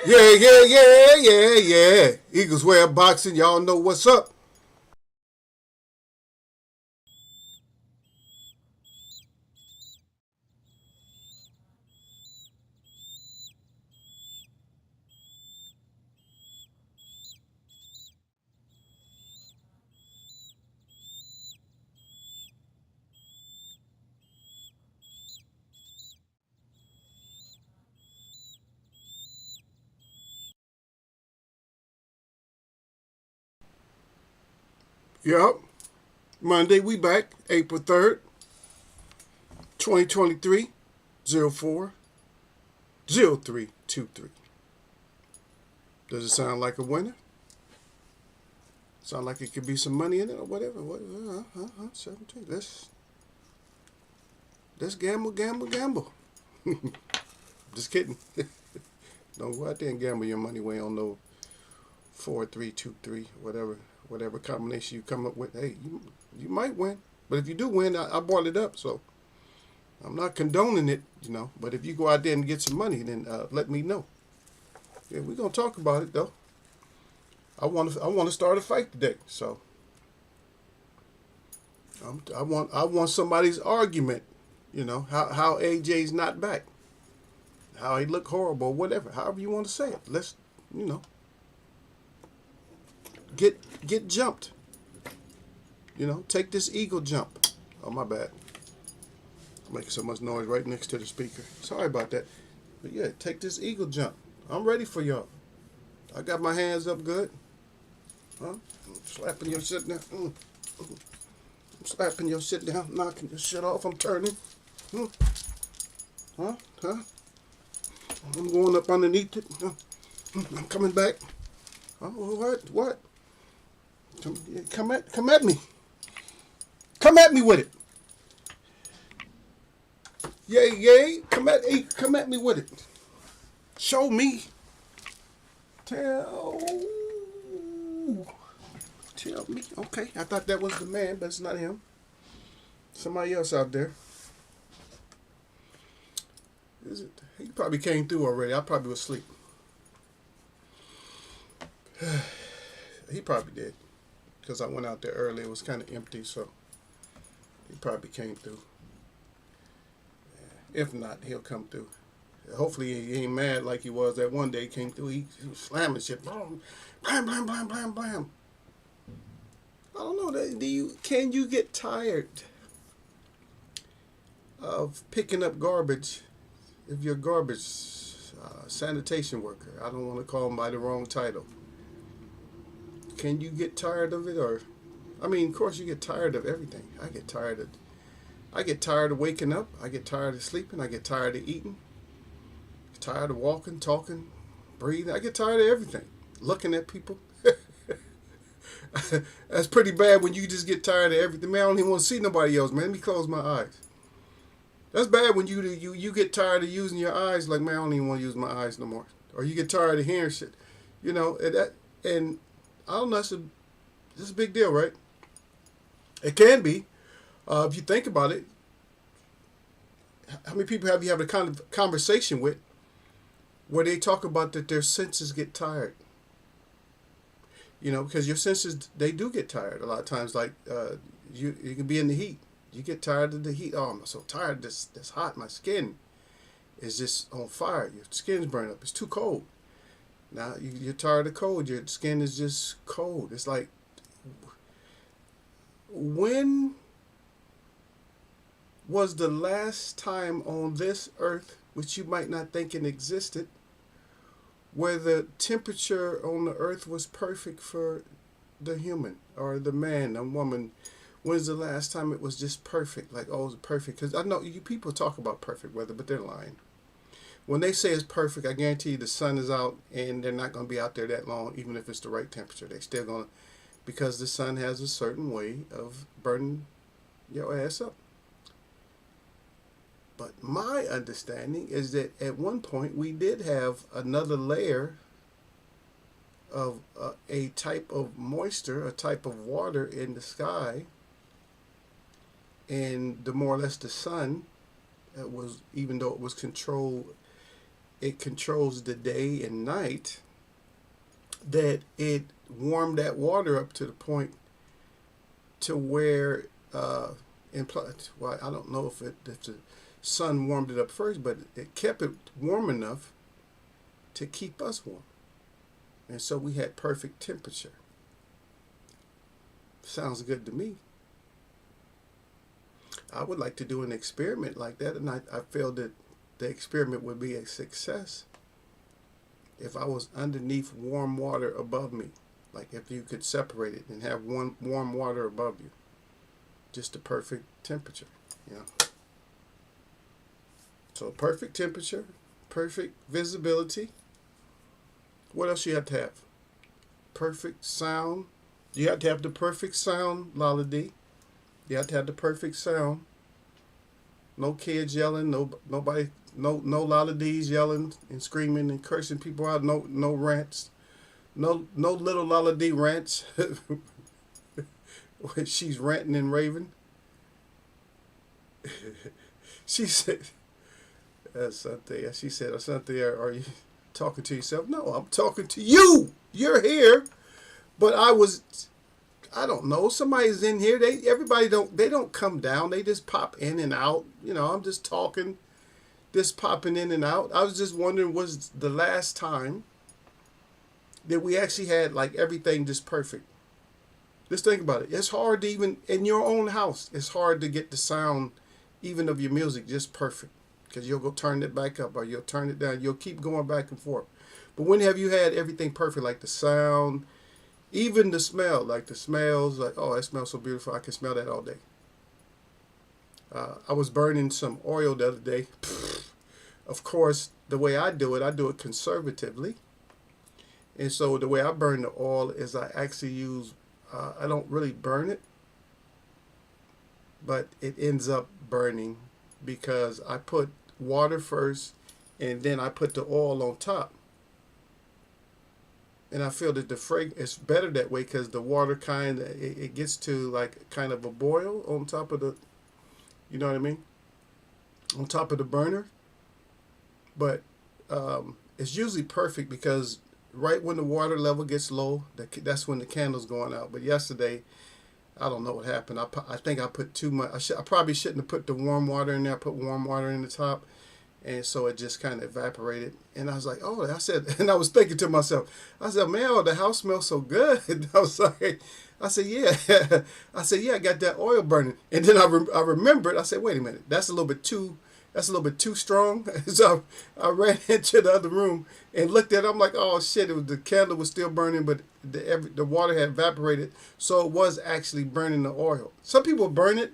Yeah, yeah, yeah, yeah, yeah. Eagles wear boxing. Y'all know what's up. Yup. Monday, we back. April 3rd, 2023, 040323. Does it sound like a winner? Sound like it could be some money in it or whatever. 17. Let's gamble, gamble, gamble. Just kidding. Don't go out there and gamble your money away on no 4-3-2-3, whatever combination you come up with. Hey, you might win, but if you do win, I brought it up, so I'm not condoning it. But if you go out there and get some money, then let me know. Yeah, we're gonna talk about it though. I want to start a fight today, so I want somebody's argument. How AJ's not back, how he looked horrible, whatever. However you want to say it. Let's you know get jumped. Take this eagle jump. Oh, my bad. I'm making so much noise right next to the speaker. Sorry about that. But yeah, take this eagle jump. I'm ready for y'all. I got my hands up good. Huh? I'm slapping your shit down. I'm slapping your shit down, knocking your shit off. I'm turning. Huh? Huh? I'm going up underneath it. I'm coming back. Oh, what? Come at me. Come at me with it. Yay. Come at me with it. Show me. Tell me. Okay, I thought that was the man, but it's not him. Somebody else out there. Is it? He probably came through already. I probably was asleep. He probably did. Because I went out there early. It was kind of empty, so he probably came through. If not, he'll come through. Hopefully he ain't mad like he was that one day he came through. He was slamming shit. Blam, blam, blam, blam, blam, blam. I don't know. Can you get tired of picking up garbage if you're a garbage sanitation worker? I don't want to call him by the wrong title. Can you get tired of it? Of course you get tired of everything. I get tired of waking up. I get tired of sleeping. I get tired of eating. Tired of walking, talking, breathing. I get tired of everything. Looking at people. That's pretty bad when you just get tired of everything. Man, I don't even want to see nobody else, man. Let me close my eyes. That's bad when you get tired of using your eyes. Like, man, I don't even want to use my eyes no more. Or you get tired of hearing shit. And I don't know. It's a big deal, right? It can be. If you think about it, how many people have you had a kind of conversation with where they talk about that their senses get tired? Because your senses, they do get tired a lot of times. Like you can be in the heat. You get tired of the heat. Oh, I'm so tired. This hot. My skin is just on fire. Your skin's burning up. It's too cold. Now you're tired of cold. Your skin is just cold. It's like, when was the last time on this earth, which you might not think it existed, where the temperature on the earth was perfect for the human or the man, the woman? When's the last time it was just perfect? Like, oh, it's perfect. Because I know you people talk about perfect weather, but they're lying. When they say it's perfect, I guarantee you the sun is out and they're not going to be out there that long, even if it's the right temperature. They're still going to, because the sun has a certain way of burning your ass up. But my understanding is that at one point we did have another layer of a type of moisture, a type of water in the sky, and more or less the sun was, even though it was controlled it controls the day and night, that it warmed that water up to the point to where well, I don't know if the sun warmed it up first, but it kept it warm enough to keep us warm. And so we had perfect temperature. Sounds good to me. I would like to do an experiment like that, and I feel that the experiment would be a success if I was underneath warm water above me. Like if you could separate it and have one warm water above you. Just the perfect temperature, you know. So perfect temperature, perfect visibility. What else you have to have? Perfect sound. You have to have the perfect sound, Lala D. You have to have the perfect sound. No kids yelling, nobody, no Lala D's yelling and screaming and cursing people out. No rants. No little Lala D rants. When she's ranting and raving. She said, Asante, she said, Asante, are you talking to yourself? No, I'm talking to you. You're here. But I don't know, somebody's in here. Everybody don't come down. They just pop in and out. You know, I'm just talking, just popping in and out. I was just wondering, was the last time that we actually had like everything just perfect? Just think about it. It's hard to even, in your own house, it's hard to get the sound even of your music just perfect. Because you'll go turn it back up or you'll turn it down. You'll keep going back and forth. But when have you had everything perfect? Like the sound, even the smell. Like the smells, like, oh, that smells so beautiful. I can smell that all day. I was burning some oil the other day. Of course, the way I do it conservatively. And so the way I burn the oil is I actually use, I don't really burn it, but it ends up burning because I put water first and then I put the oil on top. And I feel that the fragrance is better that way because the water kind of, it gets to like kind of a boil on top of the, you know what I mean? On top of the burner. But it's usually perfect because right when the water level gets low, that's when the candle's going out. But yesterday, I don't know what happened. I think I put too much. I probably shouldn't have put the warm water in there. I put warm water in the top. And so it just kind of evaporated. And I was like, oh, I said, and I was thinking to myself, I said, man, oh, the house smells so good. And I was like, I said, yeah. I said, yeah, I got that oil burning. And then I remembered, I said, wait a minute, that's a little bit too strong. So I ran into the other room and looked at it. I'm like, oh shit, the candle was still burning, but the water had evaporated. So it was actually burning the oil. Some people burn it.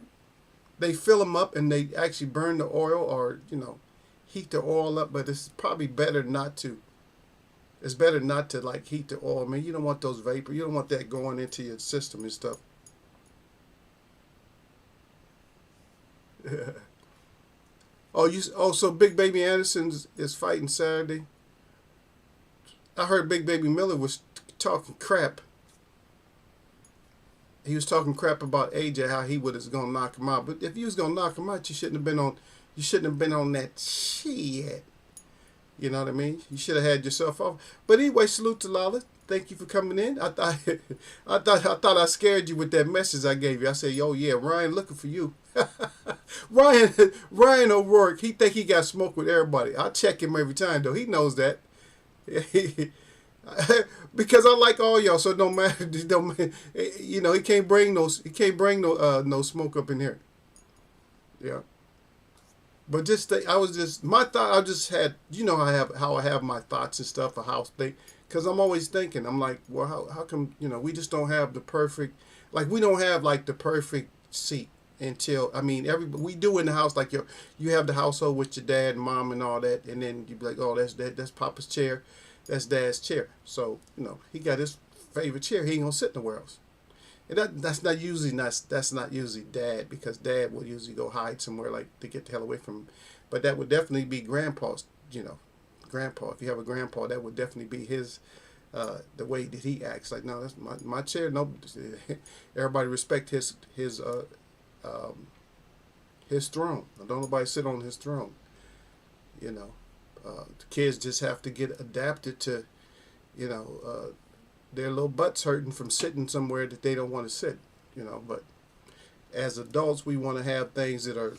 They fill them up and they actually burn the oil or, you know, heat the oil up, but it's probably better not to. It's better not to like heat the oil. I mean, you don't want those vapor. You don't want that going into your system and stuff. So Big Baby Anderson is fighting Saturday. I heard Big Baby Miller was talking crap. He was talking crap about AJ, how he was gonna knock him out. But if you was gonna knock him out, you shouldn't have been on that shit. You know what I mean? You should have had yourself off. But anyway, salute to Lala. Thank you for coming in. I thought I scared you with that message I gave you. I said, oh yeah, Ryan looking for you. Ryan O'Rourke, he think he got smoke with everybody. I check him every time though. He knows that. Because I like all y'all, so it don't matter. You know, he can't bring no smoke up in here. Yeah. But my thought, I just had, you know, how I have my thoughts and stuff, or how think, because I'm always thinking, I'm like, well, how come, you know, we just don't have the perfect, like, we don't have, like, the perfect seat until, I mean, we do in the house, like, you have the household with your dad and mom and all that, and then you be like, oh, that's Papa's chair, that's Dad's chair. So, you know, he got his favorite chair, he ain't gonna sit nowhere else. And that's not usually Dad, because Dad would usually go hide somewhere, like, to get the hell away from him. But that would definitely be Grandpa's, you know, Grandpa. If you have a Grandpa, that would definitely be his, the way that he acts. Like, no, that's my chair. No, everybody respect his throne. Don't nobody sit on his throne, you know. The kids just have to get adapted to, you know, their little butts hurting from sitting somewhere that they don't want to sit, you know. But as adults, we want to have things that are,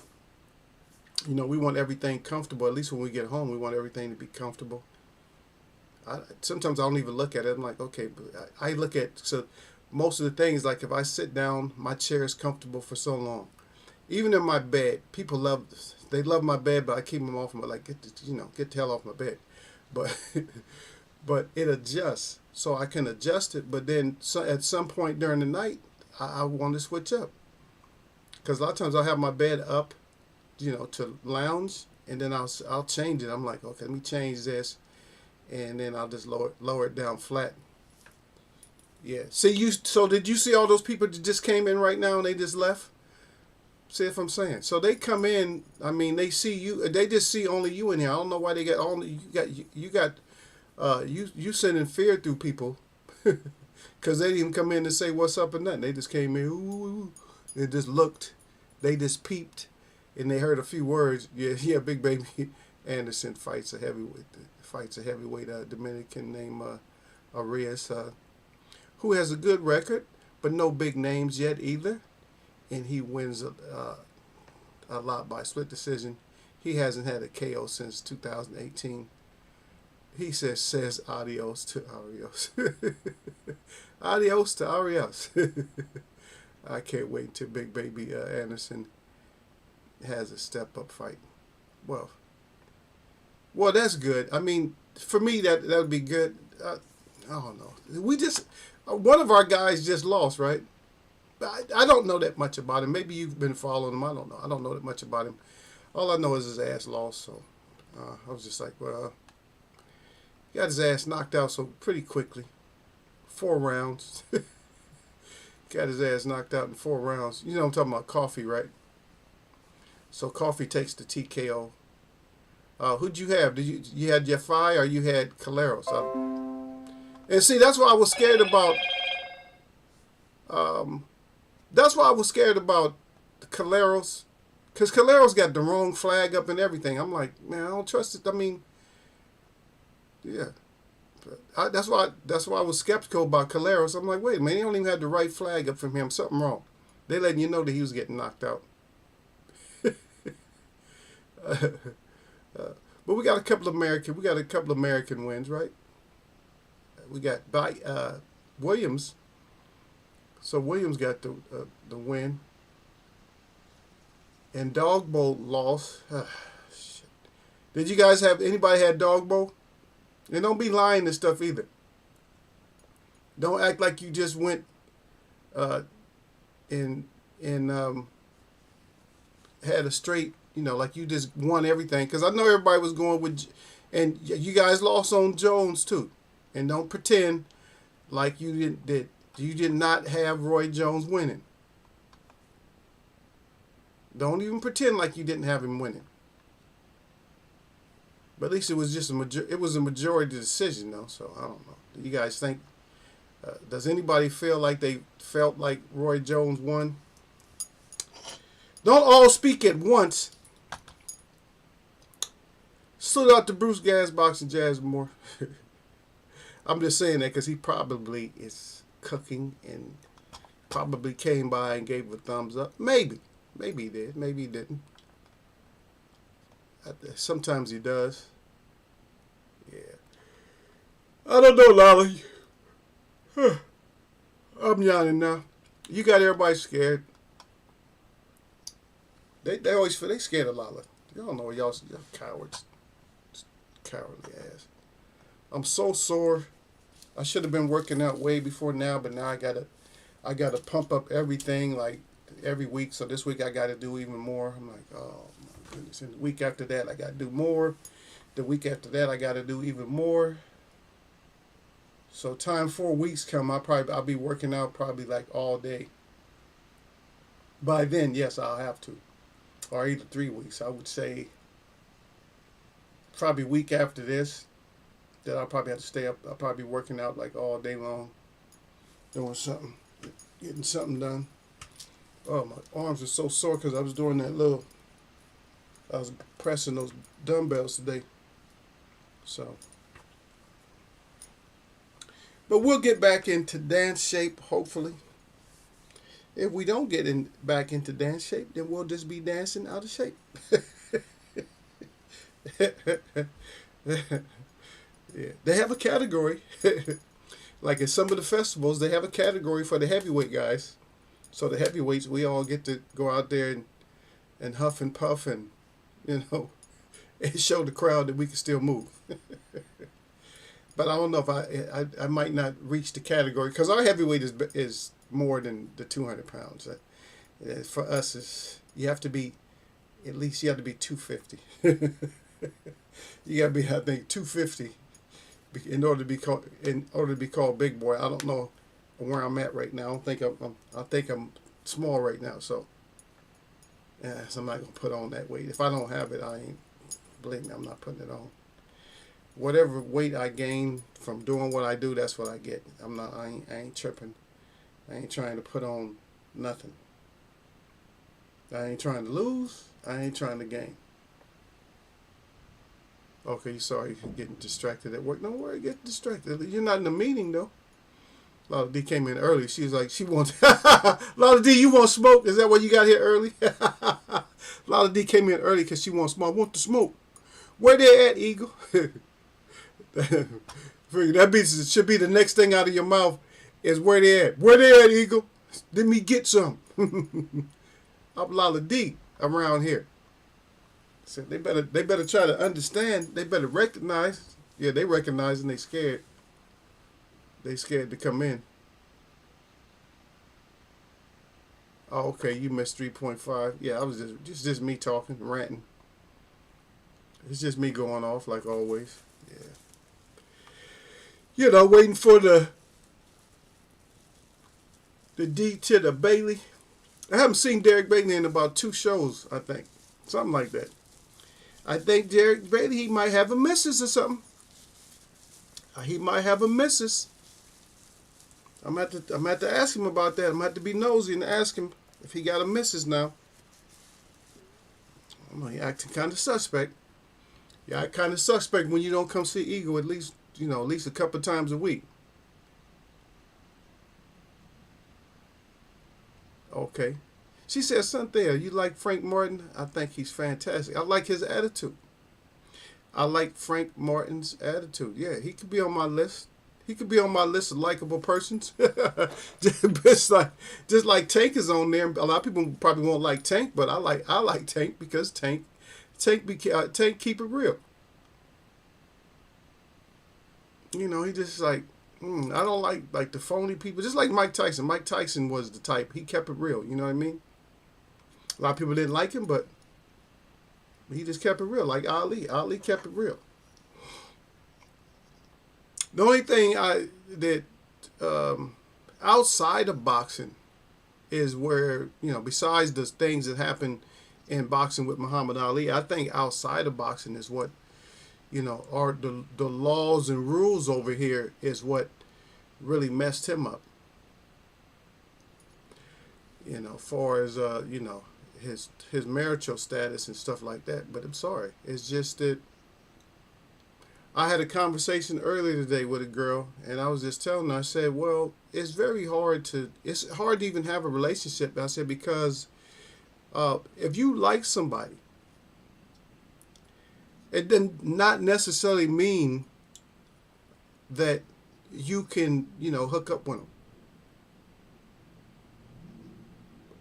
you know, we want everything comfortable. At least when we get home, we want everything to be comfortable. Sometimes I don't even look at it. I'm like, okay, but I look at, so most of the things, like if I sit down, my chair is comfortable for so long. Even in my bed, people they love my bed, but I keep them off my, like, get the hell off my bed. But but it adjusts, so I can adjust it. But then at some point during the night, I want to switch up, because a lot of times I'll have my bed up, you know, to lounge, and then I'll change it. I'm like, okay, let me change this, and then I'll just lower it down flat. Yeah. See, so did you see all those people that just came in right now and they just left? See if I'm saying. So they come in. I mean, they see you. They just see only you in here. I don't know why they got all you sending fear through people, because they didn't even come in to say what's up or nothing. They just came in. Ooh, they just looked. They just peeped, and they heard a few words. Yeah. Big Baby Anderson fights a heavyweight. Dominican named Arias, who has a good record, but no big names yet either. And he wins a lot by split decision. He hasn't had a KO since 2018. He says adios to Arias. Adios to Arias. I can't wait until Big Baby Anderson has a step-up fight. Well, that's good. I mean, for me, that would be good. I don't know. We just, one of our guys just lost, right? I don't know that much about him. Maybe you've been following him. I don't know. I don't know that much about him. All I know is his ass lost. So I was just like, well, he got his ass knocked out so pretty quickly. 4 rounds. Got his ass knocked out in 4 rounds. You know I'm talking about Coffee, right? So Coffee takes the TKO. Who'd you have? You had Jafai or you had Caleros? And see, that's why I was scared about. That's why I was scared about Caleros, because Caleros got the wrong flag up and everything. I'm like, man, I don't trust it. I mean, yeah, that's why I was skeptical about Caleros. I'm like, wait a minute, they don't even have the right flag up from him. Something wrong. They letting you know that he was getting knocked out. But we got a couple of American wins, right? We got Williams. So Williams got the win. And Dogbo lost. Shit. Did you guys anybody had Dogbo? And don't be lying and stuff either. Don't act like you just went and had a straight, you know, like you just won everything. Because I know everybody was going with, and you guys lost on Jones too. And don't pretend like you did not have Roy Jones winning. Don't even pretend like you didn't have him winning. But at least it was just a majority decision, though. So I don't know. Do you guys think? Does anybody feel like they felt like Roy Jones won? Don't all speak at once. Salute out to Bruce Gasbox and Jazzmore. I'm just saying that because he probably is cooking and probably came by and gave a thumbs up. Maybe he did. Maybe he didn't. Sometimes he does. Yeah. I don't know, Lolly. I'm yawning now. You got everybody scared. They always feel they scared of Lala. Y'all know y'all cowards. Cowardly ass. I'm so sore. I should have been working out way before now, but now I gotta pump up everything like every week. So this week I gotta do even more. I'm like, oh my goodness. And the week after that I gotta do more. The week after that I gotta do even more. So time 4 weeks come, I'll be working out probably like all day. By then, yes, I'll have to. Or either 3 weeks. I would say probably week after this that I'll probably have to stay up. I'll probably be working out like all day long, doing something, getting something done. Oh, my arms are so sore because I was doing I was pressing those dumbbells today. So, but we'll get back into dance shape, hopefully. If we don't get back into dance shape, then we'll just be dancing out of shape. Yeah, they have a category. Like in some of the festivals, they have a category for the heavyweight guys. So the heavyweights, we all get to go out there and huff and puff and, you know, and show the crowd that we can still move. But I don't know if I might not reach the category because our heavyweight is more than the 200 pounds. For us, you have to be at least 250. You got to be, I think, 250 in order to be called big boy. I don't know where I'm at right now. I think I'm small right now. So, yeah, so I'm not gonna put on that weight. If I don't have it, believe me, I'm not putting it on. Whatever weight I gain from doing what I do, that's what I get. I ain't tripping. I ain't trying to put on nothing. I ain't trying to lose. I ain't trying to gain. Okay, sorry you're getting distracted at work. Don't worry, get distracted. You're not in a meeting though. Lala D came in early. She was like, she wants. Lala D, you want smoke? Is that why you got here early? Lala D came in early because she wants smoke. I want the smoke. Where they at, Eagle? That should be the next thing out of your mouth is where they at. Where they at, Eagle? Let me get some. I'm Lala D around here. So they better try to understand. They better recognize. Yeah, they recognize and they scared. They scared to come in. Oh, okay, you missed 3.5. Yeah, I was just me talking, ranting. It's just me going off like always. Yeah. You know, waiting for the D to the Bailey. I haven't seen Derek Bailey in about 2 shows, I think. Something like that. I think Derek Bailey, he might have a missus or something. He might have a missus. I'm going to have to ask him about that. I'm going to have to be nosy and ask him if he got a missus now. I know he acting kind of suspect. Yeah, I kind of suspect when you don't come see Eagle at least a couple times a week. Okay. She said, Cynthia, you like Frank Martin? I think he's fantastic. I like his attitude. I like Frank Martin's attitude. Yeah, he could be on my list. He could be on my list of likable persons. just like Tank is on there. A lot of people probably won't like Tank, but I like Tank because Tank keep it real. You know, he just like I don't like the phony people. Just like Mike Tyson. Mike Tyson was the type. He kept it real. You know what I mean? A lot of people didn't like him, but he just kept it real. Like Ali. Ali kept it real. The only thing outside of boxing is where, besides the things that happen in boxing with Muhammad Ali, I think outside of boxing is what, are the laws and rules over here is what really messed him up. Far as, his marital status and stuff like that. But I'm sorry. It's just that I had a conversation earlier today with a girl, and I was just telling her, I said, well, it's hard to even have a relationship. I said, because if you like somebody, it does not necessarily mean that you can, hook up with them.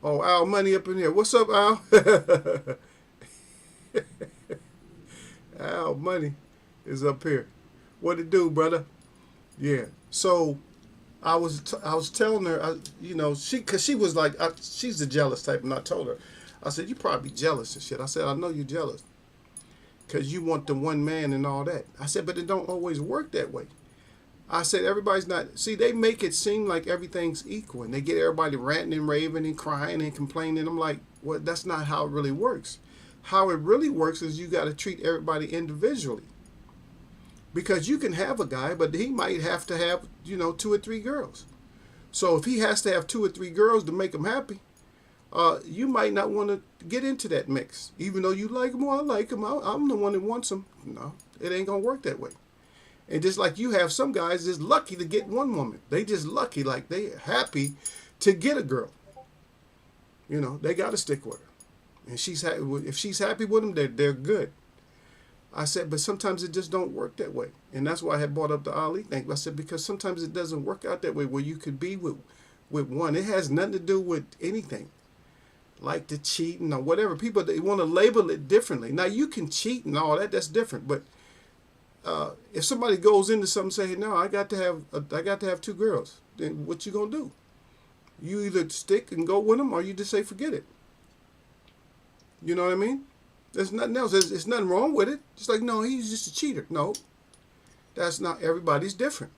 Oh, Al Money up in here. What's up, Al? Al Money is up here. What it do, brother? Yeah. So I was telling her, because she was like, she's the jealous type, and I told her, I said, you probably jealous and shit. I said, I know you're jealous because you want the one man and all that. I said, but it don't always work that way. I said, everybody's not, see, they make it seem like everything's equal, and they get everybody ranting and raving and crying and complaining. I'm like, well, that's not how it really works. How it really works is you got to treat everybody individually. Because you can have a guy, but he might have to have, 2 or 3 girls. So if he has to have 2 or 3 girls to make him happy, you might not want to get into that mix. Even though you like them or I like them, I'm the one that wants them. No, it ain't going to work that way. And just like you have some guys just lucky to get one woman. They just lucky, like they happy to get a girl. You know, they got to stick with her. And if she's happy with them, they're good. I said, but sometimes it just don't work that way. And that's why I had brought up the Ali thing. I said, because sometimes it doesn't work out that way where you could be with one. It has nothing to do with anything. Like the cheating or whatever. People, they want to label it differently. Now, you can cheat and all that. That's different. But if somebody goes into something and say, hey, no, I got to have two girls, then what you going to do? You either stick and go with them or you just say, forget it. You know what I mean? There's nothing else. There's nothing wrong with it. It's like, no, he's just a cheater. No, that's not. Everybody's different.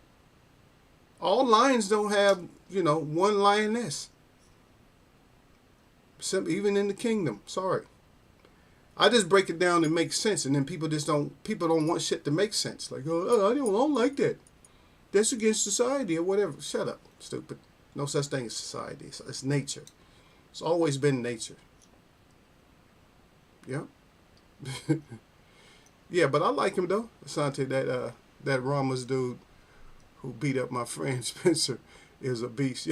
All lions don't have, one lioness. Even in the kingdom. Sorry. I just break it down and make sense, and then people don't want shit to make sense. Like, oh, I don't like that. That's against society or whatever. Shut up, stupid. No such thing as society. It's nature. It's always been nature. Yeah. Yeah, but I like him though. Asante, that Ramos dude who beat up my friend Spencer is a beast.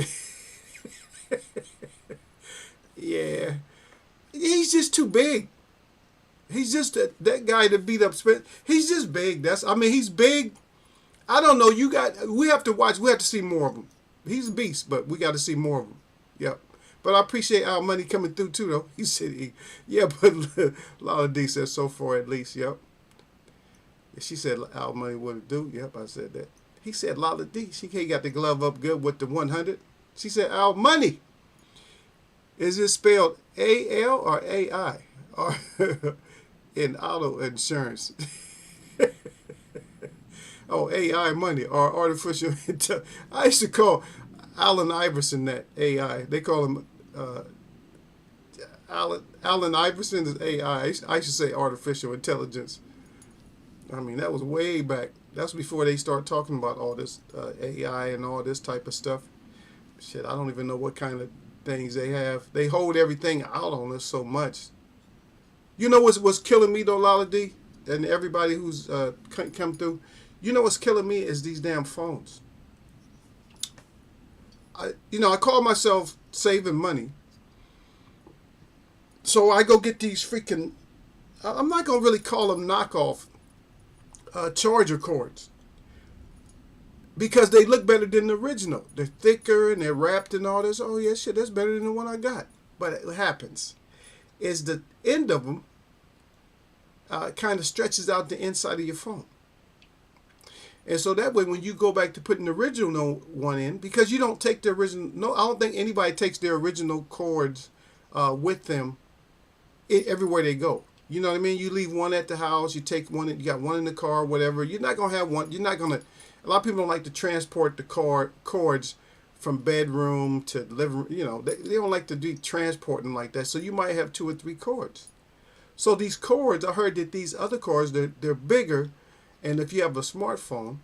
Yeah. He's just too big. He's just that guy that beat up Spencer. He's just big. He's big. I don't know. We have to see more of him. He's a beast, but we got to see more of him. Yep. But I appreciate our money coming through too, though. He said, yeah, but Lala D said so far at least. Yep. She said our money would it do. Yep, I said that. He said Lala D. She got the glove up good with the 100. She said our money. Is it spelled A-L or A-I? Or in auto insurance? Oh, AI money or artificial intelligence. I used to call Allen Iverson that AI. They call him Allen Iverson is AI. I used to say artificial intelligence. I mean, that was way back. That's before they start talking about all this AI and all this type of stuff. Shit, I don't even know what kind of things they have. They hold everything out on us so much. You know what's killing me though, Lala D, and everybody who's come through? You know what's killing me is these damn phones. I call myself saving money. So I go get these freaking, I'm not going to really call them knockoff charger cords. Because they look better than the original. They're thicker and they're wrapped and all this. Oh yeah, shit, that's better than the one I got. But it happens. Is the end of them kind of stretches out the inside of your phone. And so that way, when you go back to putting the original one in, because you don't take the original, no, I don't think anybody takes their original cords with them everywhere they go. You know what I mean? You leave one at the house, you take one, you got one in the car, whatever. You're not going to have one, a lot of people don't like to transport the cords from bedroom to living room. They don't like to do transporting like that. So you might have 2 or 3 cords. So these cords, I heard that these other cords, they're bigger. And if you have a smartphone,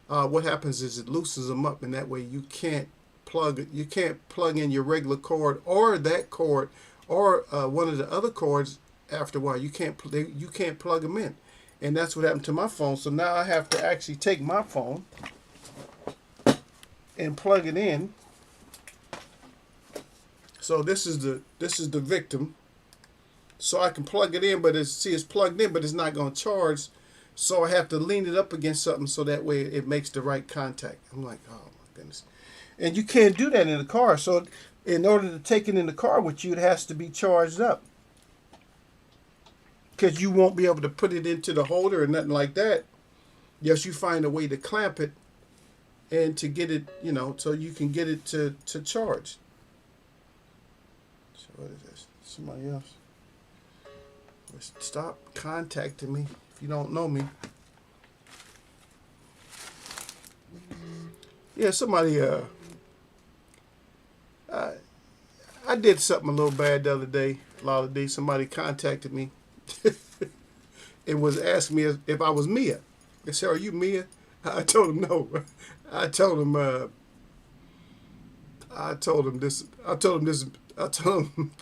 what happens is it loosens them up, and that way you can't plug in your regular cord or that cord or one of the other cords. After a while, you can't plug them in, and that's what happened to my phone. So now I have to actually take my phone and plug it in. So this is the victim. So I can plug it in, but it's plugged in, but it's not going to charge. So I have to lean it up against something so that way it makes the right contact. I'm like, oh my goodness. And you can't do that in the car. So in order to take it in the car with you, it has to be charged up. Because you won't be able to put it into the holder or nothing like that. Yes, you find a way to clamp it and to get it, so you can get it to charge. So what is this? Somebody else. Stop contacting me. If you don't know me. Yeah, somebody, I did something a little bad the other day, Lala D. Somebody contacted me and was asking me if I was Mia. They said, are you Mia? I told him no. I told him this I told him,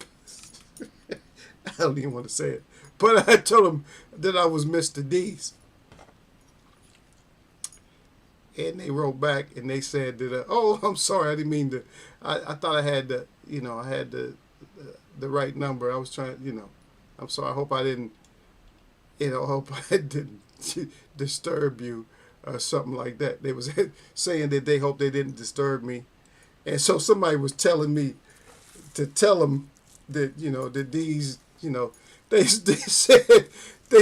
I don't even want to say it, but I told him that I was Mr. D's. And they wrote back and they said that, oh, I'm sorry, I didn't mean to. I thought I had the, I had the right number. I was trying, I'm sorry. I hope I didn't, I hope I didn't disturb you or something like that. They was saying that they hope they didn't disturb me. And so somebody was telling me to tell them that, that these, they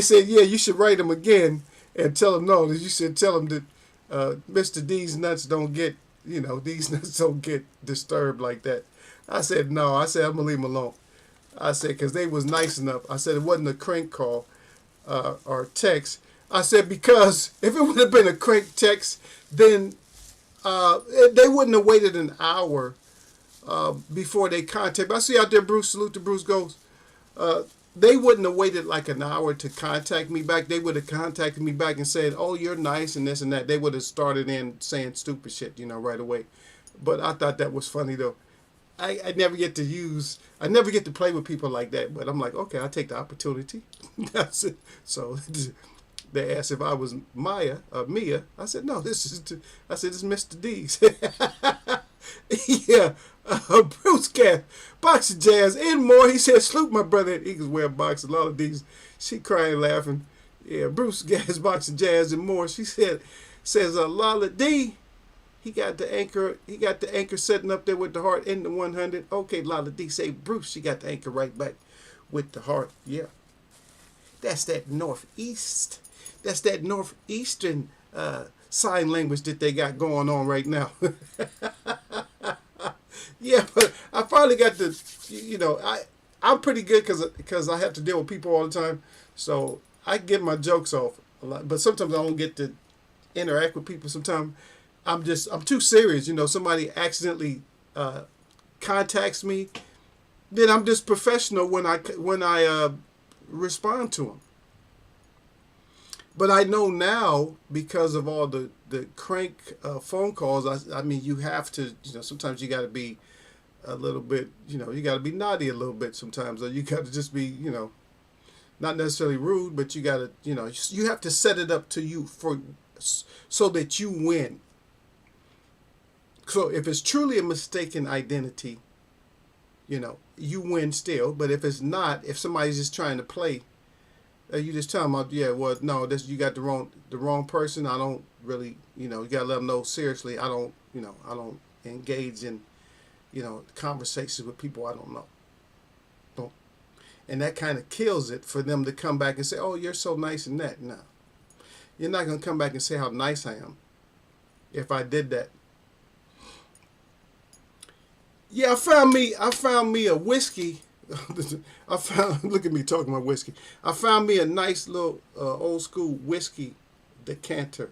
said, yeah, you should write them again and tell them, no, you should tell them that Mr. D's nuts don't get, these nuts don't get disturbed like that. I said, no. I said, I'm going to leave them alone. I said, because they was nice enough. I said, it wasn't a crank call or text. I said, because if it would have been a crank text, then they wouldn't have waited an hour before they contact me. I see out there, Bruce, salute to Bruce Ghost. They wouldn't have waited like an hour to contact me back. They would have contacted me back and said, oh, you're nice and this and that. They would have started in saying stupid shit, right away. But I thought that was funny, though. I never get to play with people like that. But I'm like, okay, I'll take the opportunity. That's it. So they asked if I was Mia. I said, no, this is Mr. D's. Yeah, Bruce Cat, Boxing Jazz, and more. He said, salute my brother. He was wearing boxing. A lot of these. She crying, laughing. Yeah, Bruce Gas, Boxing Jazz, and more. She says, Lala D, he got the anchor setting up there with the heart in the 100. Okay, Lala D, say Bruce, she got the anchor right back with the heart. Yeah. That's that northeast. That's that northeastern sign language that they got going on right now. Yeah, but I finally got to, I'm pretty good because I have to deal with people all the time. So I get my jokes off a lot. But sometimes I don't get to interact with people. Sometimes I'm too serious. Somebody accidentally contacts me, then I'm just professional when I respond to them. But I know now, because of all the crank phone calls, I mean, you have to, sometimes you got to be a little bit, you got to be naughty a little bit sometimes, or you got to just be, not necessarily rude, but you got to, you have to set it up to you so that you win. So if it's truly a mistaken identity, you win still. But if it's not, if somebody's just trying to play, you just tell them, yeah, well, no, you got the wrong person. I don't really, you gotta let them know seriously. I don't engage in, conversations with people I don't know. Don't. And that kind of kills it for them to come back and say, oh, you're so nice and that. No, you're not gonna come back and say how nice I am if I did that. Yeah, I found me a whiskey. Look at me talking about whiskey. I found me a nice little old school whiskey decanter.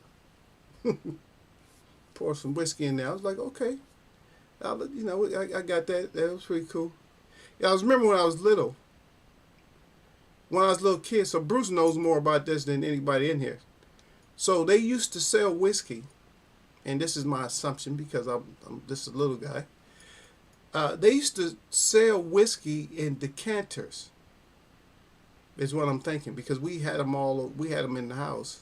Pour some whiskey in there. I was like, okay, I got that. That was pretty cool. Yeah, I remember when I was little. When I was a little kid, so Bruce knows more about this than anybody in here. So they used to sell whiskey, and this is my assumption because I'm just a little guy. They used to sell whiskey in decanters. Is what I'm thinking, because we had them in the house,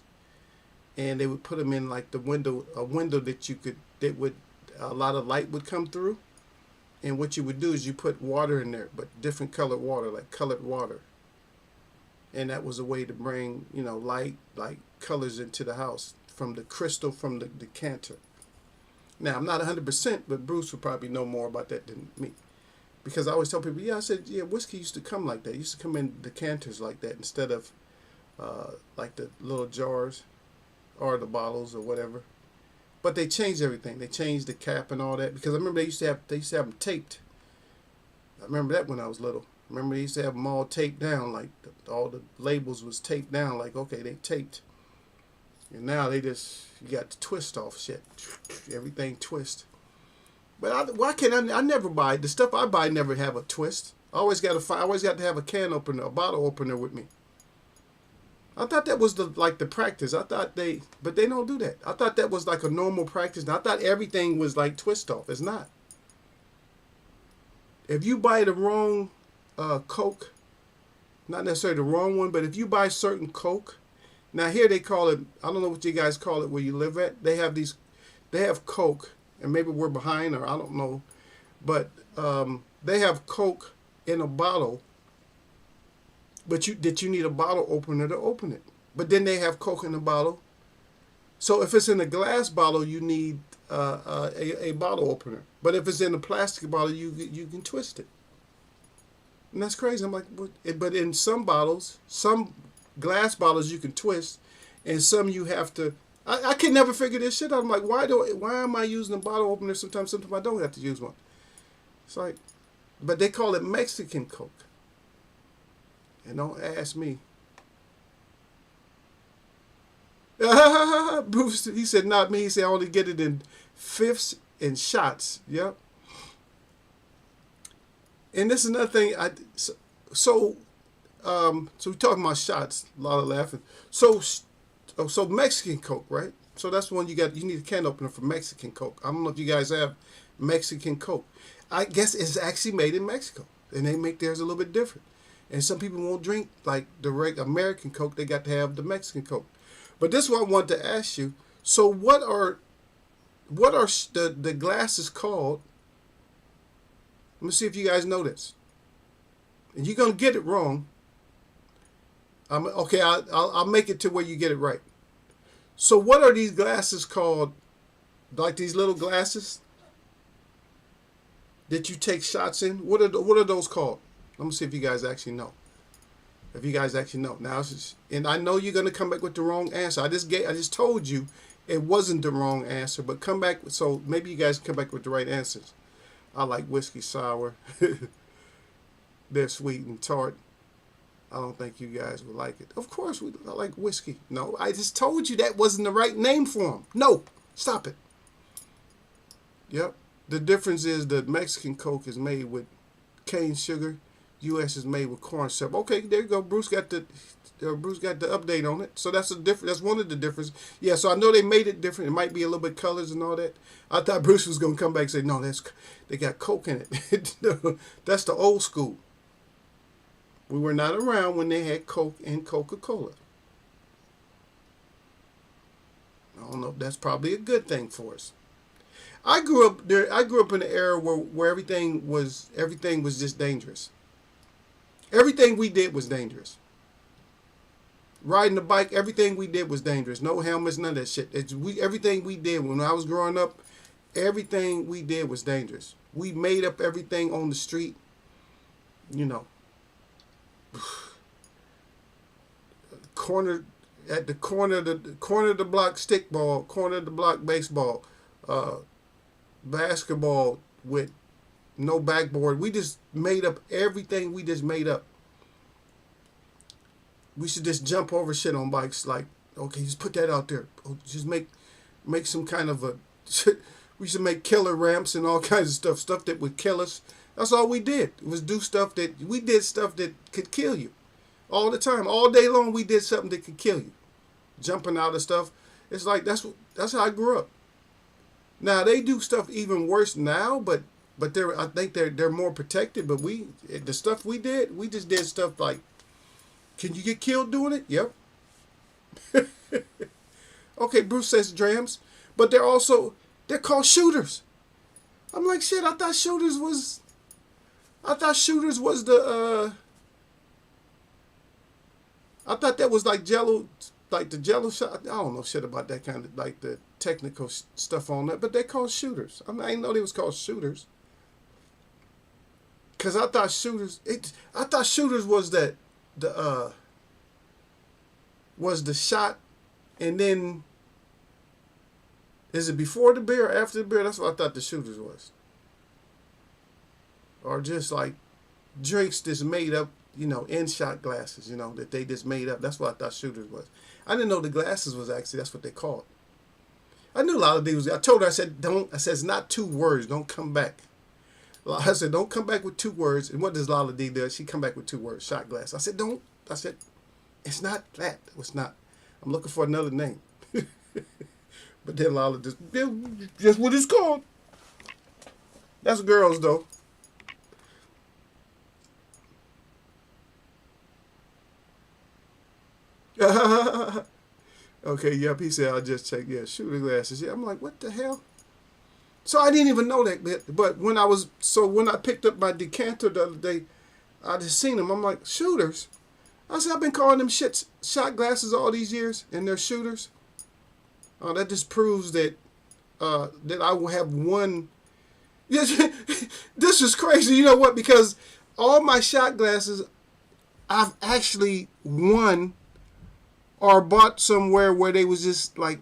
and they would put them in like a window that a lot of light would come through, and what you would do is you put water in there, but different colored water, like colored water, and that was a way to bring light, like colors into the house from the crystal from the decanter. Now, I'm not 100%, but Bruce would probably know more about that than me. Because I always tell people, I said, whiskey used to come like that. It used to come in decanters like that instead of like the little jars or the bottles or whatever. But they changed everything. They changed the cap and all that. Because I remember they used to have them taped. I remember that when I was little. I remember they used to have them all taped down. Like all the labels was taped down. Like, okay, they taped. And now you got to twist off shit. Everything twist. But why can't I never buy the stuff I buy? Never have a twist. I always got to have a can opener, a bottle opener with me. I thought that was the practice. But they don't do that. I thought that was like a normal practice. I thought everything was like twist off. It's not. if you buy the wrong Coke, not necessarily the wrong one, but if you buy certain Coke, now here they call it, I don't know what you guys call it where you live at. They have Coke, and maybe we're behind or I don't know, but they have Coke in a bottle, but you need a bottle opener to open it. But then they have Coke in a bottle. So if it's in a glass bottle, you need a bottle opener. But if it's in a plastic bottle, you can twist it. And that's crazy. I'm like, what? But in some bottles, some glass bottles you can twist, and some you have to. I can never figure this shit out. I'm like, why am I using a bottle opener sometimes I don't have to use one? It's like, but they call it Mexican Coke. And don't ask me. Bruce, he said, not me. He said, I only get it in fifths and shots. Yep. And this is another thing. So we're talking about shots. A lot of laughing. So Mexican Coke, right? So that's the one you got. You need a can opener for Mexican Coke. I don't know if you guys have Mexican Coke. I guess it's actually made in Mexico, and they make theirs a little bit different. And some people won't drink like the regular American Coke. They got to have the Mexican Coke. But this is what I wanted to ask you. So what are the glasses called? Let me see if you guys know this. And you're gonna get it wrong. Okay, I'll make it to where you get it right. So what are these glasses called? Like these little glasses that you take shots in? What are those called? Let me see if you guys actually know. If you guys actually know. Now, and I know you're gonna come back with the wrong answer. I just told you it wasn't the wrong answer, but come back. So maybe you guys come back with the right answers. I like whiskey sour. They're sweet and tart. I don't think you guys would like it. Of course, I like whiskey. No, I just told you that wasn't the right name for them. No, stop it. Yep. The difference is the Mexican Coke is made with cane sugar. U.S. is made with corn syrup. Okay, there you go. Bruce got the update on it. So that's that's one of the differences. Yeah, so I know they made it different. It might be a little bit colors and all that. I thought Bruce was gonna come back and say, no, they got Coke in it. No, that's the old school. We were not around when they had Coke and Coca-Cola. I don't know if that's probably a good thing for us. I grew up in an era where everything was just dangerous. Everything we did was dangerous. Riding a bike, everything we did was dangerous. No helmets, none of that shit. Everything we did when I was growing up, everything we did was dangerous. We made up everything on the street. You know, corner of the block stickball, corner of the block baseball, basketball with no backboard. We just made up everything. We just made up. We should just jump over shit on bikes. Like, okay, just put that out there. Just make some kind of a. We should make killer ramps and all kinds of stuff that would kill us. That's all we did. It was do stuff that could kill you, all the time, all day long. We did something that could kill you, jumping out of stuff. It's like that's how I grew up. Now they do stuff even worse now, but I think they're more protected. But the stuff we just did stuff like, can you get killed doing it? Yep. Okay, Bruce says drams, but they're called shooters. I'm like, shit. I thought shooters was the. I thought that was like Jello, like the Jello shot. I don't know shit about that kind of like the technical stuff on that, but they called shooters. I didn't know they was called shooters. Cause I thought shooters was was the shot, and then is it before the beer or after the beer? That's what I thought the shooters was. Or just like drinks that's made up, in shot glasses, that they just made up. That's what I thought shooters was. I didn't know the glasses was actually, that's what they called. I knew a lot of these. I told her, I said, it's not 2 words. Don't come back. I said, don't come back with 2 words. And what does Lala D do? She come back with 2 words, shot glass. I said, it's not that. It's not. I'm looking for another name. But then Lala just what it's called. That's girls, though. Okay, yep. He said, I'll just check. Yeah, shooter glasses. Yeah, I'm like, what the hell? So I didn't even know that bit. But when I picked up my decanter the other day, I just seen them. I'm like, shooters? I said, I've been calling them shot glasses all these years, and they're shooters. That just proves that I will have one. This is crazy. You know what? Because all my shot glasses, I've actually won or bought somewhere where they was just like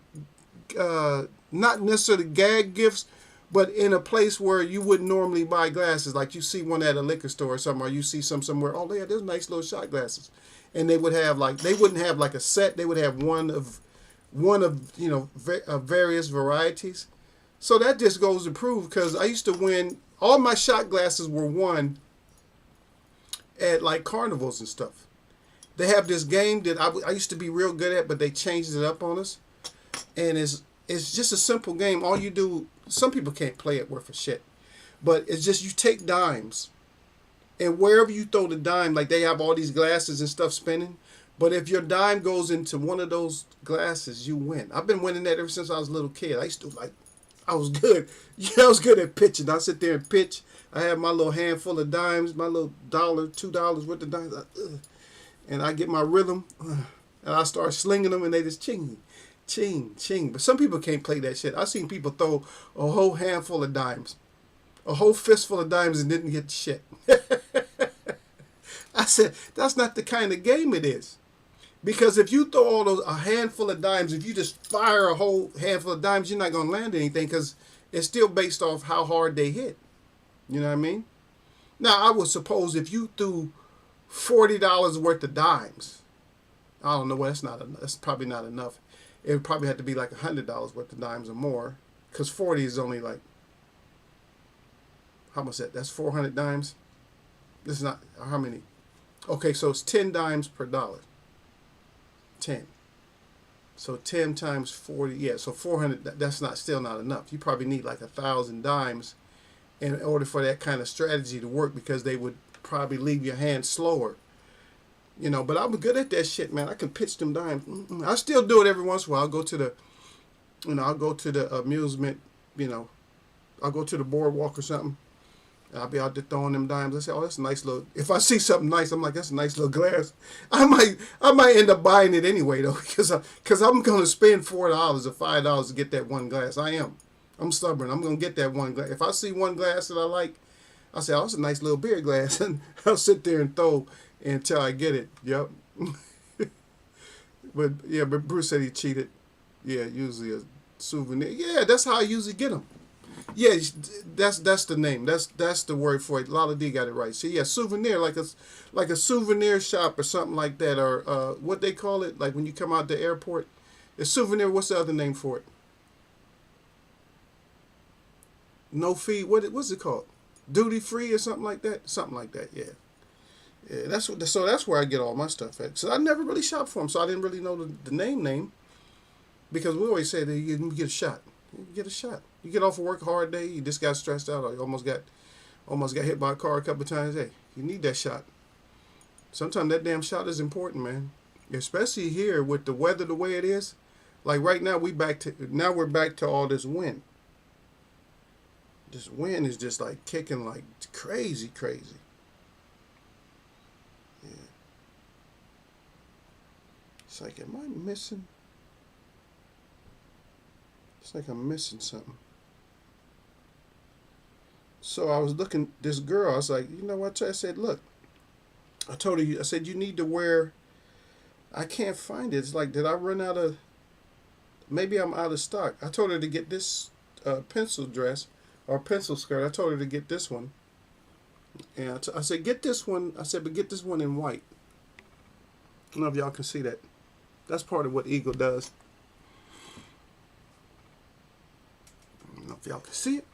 not necessarily gag gifts, but in a place where you wouldn't normally buy glasses. Like you see one at a liquor store or something, or you see somewhere. Oh, yeah, there's nice little shot glasses, and they wouldn't have like a set. They would have one of various varieties. So that just goes to prove, because I used to win. All my shot glasses were won at like carnivals and stuff. They have this game that I used to be real good at, but they changed it up on us. And it's just a simple game. All you do, some people can't play it worth a shit, but it's just you take dimes, and wherever you throw the dime, like they have all these glasses and stuff spinning, but if your dime goes into one of those glasses, you win. I've been winning that ever since I was a little kid. I used to I was good. Yeah, I was good at pitching. I sit there and pitch. I have my little handful of dimes, my little $1, $2 worth of dimes, and I get my rhythm, and I start slinging them, and they just ching, ching, ching. But some people can't play that shit. I've seen people throw a whole handful of dimes, a whole fistful of dimes, and didn't get shit. I said, that's not the kind of game it is. Because if you throw a handful of dimes, if you just fire a whole handful of dimes, you're not going to land anything, because it's still based off how hard they hit. You know what I mean? Now, I would suppose if you threw $40 worth of dimes, I don't know, that's probably not enough. It would probably have to be like $100 worth of dimes or more, because 40 is only like, how much that's 400 dimes? This is not, how many? Okay, so it's 10 dimes per dollar. 10. So 10 times 40, yeah, so 400, that's still not enough. You probably need like 1,000 dimes in order for that kind of strategy to work, because they would probably leave your hand slower. But I'm good at that shit, man. I can pitch them dimes. I still do it every once in a while. I'll go to the amusement, I'll go to the boardwalk or something. I'll be out there throwing them dimes. I say, oh, that's a nice little. If I see something nice, I'm like, that's a nice little glass. I might end up buying it anyway though, because I'm gonna spend $4 or $5 to get that one glass. I'm stubborn. I'm gonna get that one glass. If I see one glass that I like, I say, oh, that's a nice little beer glass, and I'll sit there and throw until I get it. Yep. But Bruce said he cheated. Yeah, usually a souvenir. Yeah, that's how I usually get them. Yeah, that's the name. That's the word for it. Lala D got it right. See, yeah, souvenir, like a souvenir shop or something like that, or what they call it, like when you come out the airport. A souvenir. What's the other name for it? No fee. What's it called? Duty free or something like that. Something like that. Yeah. Yeah. That's where I get all my stuff at. So I never really shopped for them, so I didn't really know the name, because we always say that you get a shot. You get a shot. You get off of work, a hard day, you just got stressed out, or you almost got hit by a car a couple of times. Hey, you need that shot. Sometimes that damn shot is important, man. Especially here with the weather the way it is. Like right now, we're back to all this wind. This wind is just like kicking like crazy, crazy. Yeah. It's like, am I missing? It's like I'm missing something. So I was looking, this girl, I was like, you know what? I said, look, I told her, I said, you need to wear, I can't find it. It's like, did I run out of, maybe I'm out of stock. I told her to get this pencil dress or pencil skirt. I told her to get this one. And I said, get this one. I said, but get this one in white. I don't know if y'all can see that. That's part of what Eagle does. I don't know if y'all can see it,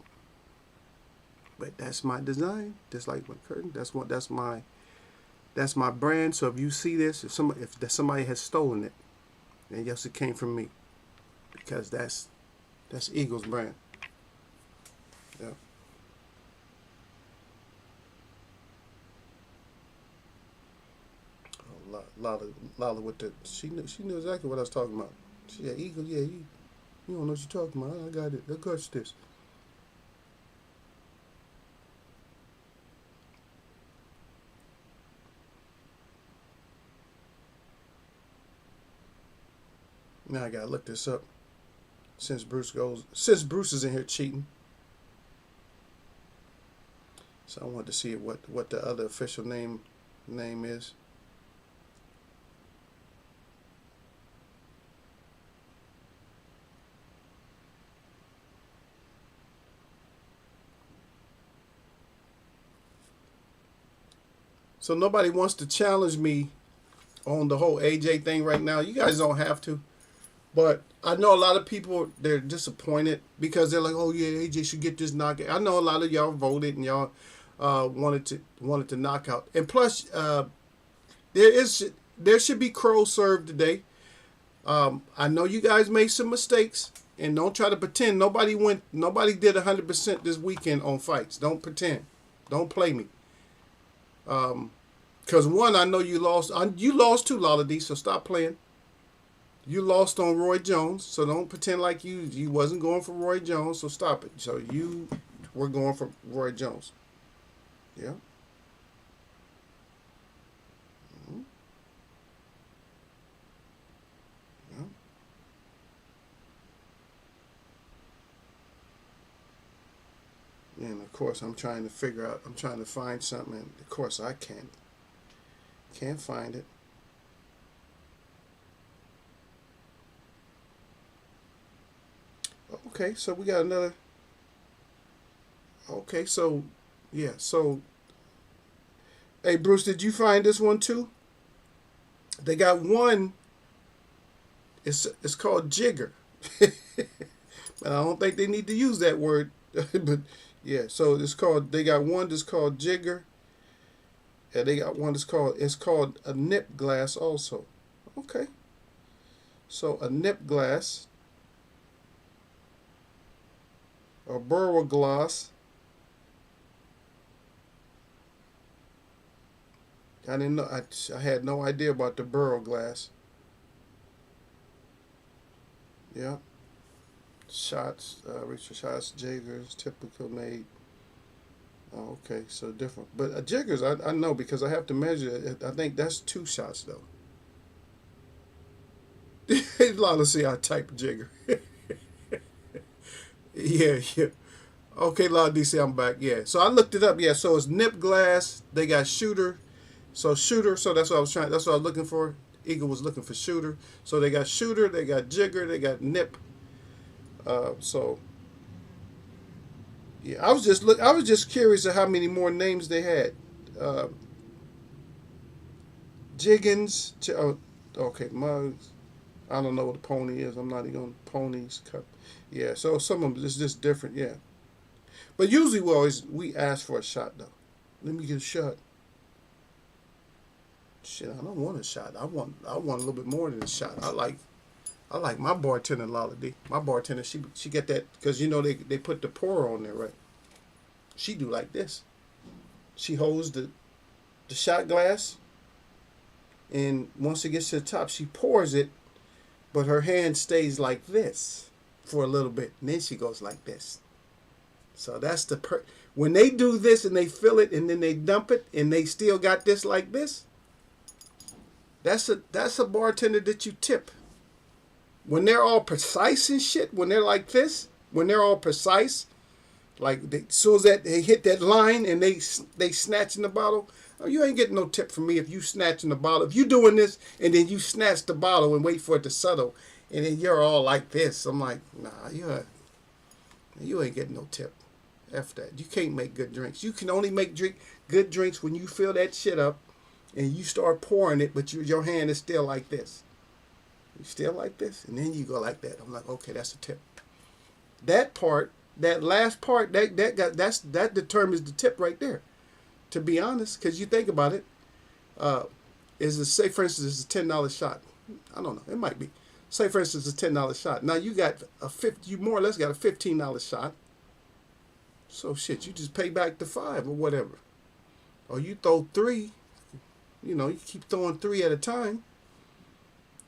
but that's my design. Just like my curtain. That's my brand. So if you see this, if somebody has stolen it, then yes, it came from me, because that's Eagle's brand. Yeah. Lala with the she knew exactly what I was talking about. Yeah, Eagle. Yeah, you don't know what you're talking about. I got it. Look at this. Now I gotta look this up since Bruce is in here cheating. So I wanted to see what the other official name is. So nobody wants to challenge me on the whole AJ thing right now. You guys don't have to. But I know a lot of people, they're disappointed because they're like, "Oh yeah, AJ should get this knockout." I know a lot of y'all voted and y'all wanted to knock out. And plus, there should be crows served today. I know you guys made some mistakes, and don't try to pretend nobody did 100% this weekend on fights. Don't pretend. Don't play me. Because one, I know you lost. You lost too, Lala D. So stop playing. You lost on Roy Jones, so don't pretend like you wasn't going for Roy Jones. So stop it. So you were going for Roy Jones. Yeah. Mm-hmm. Yeah. And of course, I'm trying to figure out. I'm trying to find something, and of course, I can't find it. Okay, so we got another. Okay, so yeah, so hey Bruce, did you find this one too? They got one. It's called jigger, but I don't think they need to use that word. But yeah, so it's called. They got one that's called jigger, and they got one that's called a nip glass also. Okay, so a nip glass or burrow glass. I didn't know. I had no idea about the burrow glass. Yeah, shots, Richard shots, jiggers, typical made. Oh, okay, so different. But jiggers, I know because I have to measure it. I think that's 2 shots though. Lala, see, I type jigger. Yeah, yeah. Okay, Lala DC, I'm back. Yeah, so I looked it up. Yeah, so it's nip glass. They got shooter. So shooter. So that's what I was trying. That's what I was looking for. Eagle was looking for shooter. So they got shooter. They got jigger. They got nip. So yeah, I was just curious of how many more names they had. Uh, Jiggins. Oh, okay, mugs. I don't know what a pony is. I'm not even on ponies. Cup. Yeah. So some of them is just different. Yeah. But usually we ask for a shot though. Let me get a shot. Shit, I don't want a shot. I want a little bit more than a shot. I like my bartender Lala D. My bartender, she get that because you know they put the pour on there, right? She do like this. She holds the shot glass, and once it gets to the top, she pours it, but her hand stays like this for a little bit, and then she goes like this. So that's when they do this and they fill it and then they dump it and they still got this like this. That's a bartender that you tip. When they're all precise and shit, when they're like this, when they're all precise, like as soon as that they hit that line and they snatch in the bottle, oh, you ain't getting no tip from me if you snatch in the bottle. If you doing this and then you snatch the bottle and wait for it to settle, and then you're all like this, I'm like, nah, you ain't getting no tip. F that. You can't make good drinks. You can only make good drinks when you fill that shit up and you start pouring it, but your hand is still like this. You still like this, and then you go like that. I'm like, okay, that's a tip. That part, that last part, that determines the tip right there. To be honest, because you think about it, say for instance it's a $10 shot. I don't know, it might be. Say for instance it's a $10 shot. Now you got you more or less got a $15 shot. So shit, you just pay back the 5 or whatever, or you throw 3. You know, you keep throwing 3 at a time.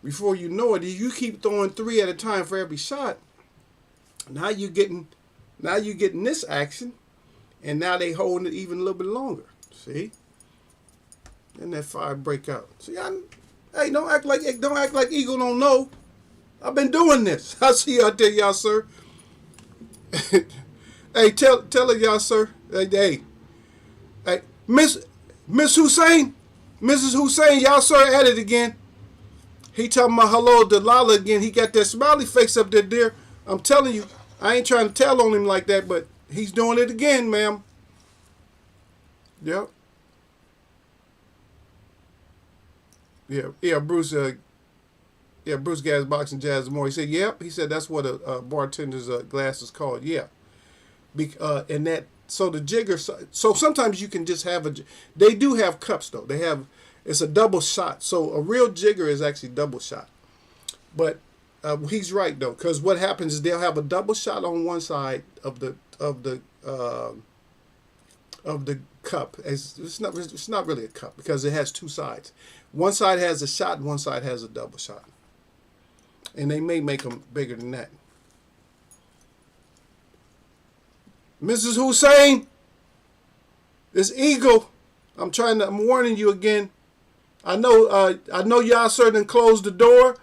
Before you know it, you keep throwing 3 at a time for every shot. Now you're getting this action, and now they holding it even a little bit longer. See? And that fire break out. See, hey, don't act like Eagle don't know. I've been doing this. I see you out there, y'all, sir. Hey, tell her, y'all, sir. Hey, Miss Hussein, Mrs. Hussein, y'all, sir, at it again. He talking about hello to Lala again. He got that smiley face up there, dear. I'm telling you, I ain't trying to tell on him like that, but he's doing it again, ma'am. Yep. Yeah, Bruce. Bruce Gas Boxing Jazz more. He said, "Yep." He said that's what a bartender's glass is called. Yeah. And that so the jigger. So sometimes you can just have a. They do have cups though. It's a double shot. So a real jigger is actually double shot. But he's right though, because what happens is they'll have a double shot on one side of the cup. It's not really a cup because it has 2 sides. One side has a shot and one side has a double shot. And they may make them bigger than that. Mrs. Hussein, it's Eagle. I'm warning you again. I know y'all certain closed the door,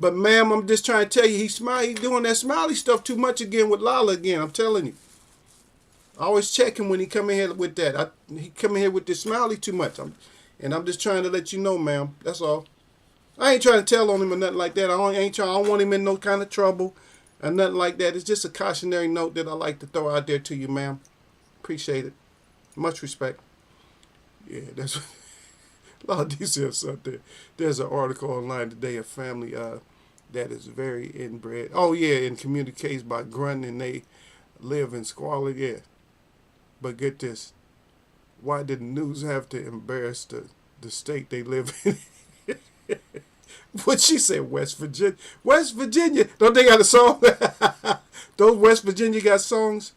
but ma'am, I'm just trying to tell you, he's doing that smiley stuff too much again with Lala again. I'm telling you. I always check him when he come in here with that. He come in here with this smiley too much. I'm just trying to let you know, ma'am. That's all. I ain't trying to tell on him or nothing like that. I don't want him in no kind of trouble or nothing like that. It's just a cautionary note that I like to throw out there to you, ma'am. Appreciate it. Much respect. Yeah, that's what a lot of these says out there. There's an article online today, a family that is very inbred. Oh, yeah, and communicates by grunting, and they live in squalor. Yeah. But get this. Why did the news have to embarrass the state they live in? What she said, West Virginia. West Virginia. Don't they got a song? Those West Virginia got songs.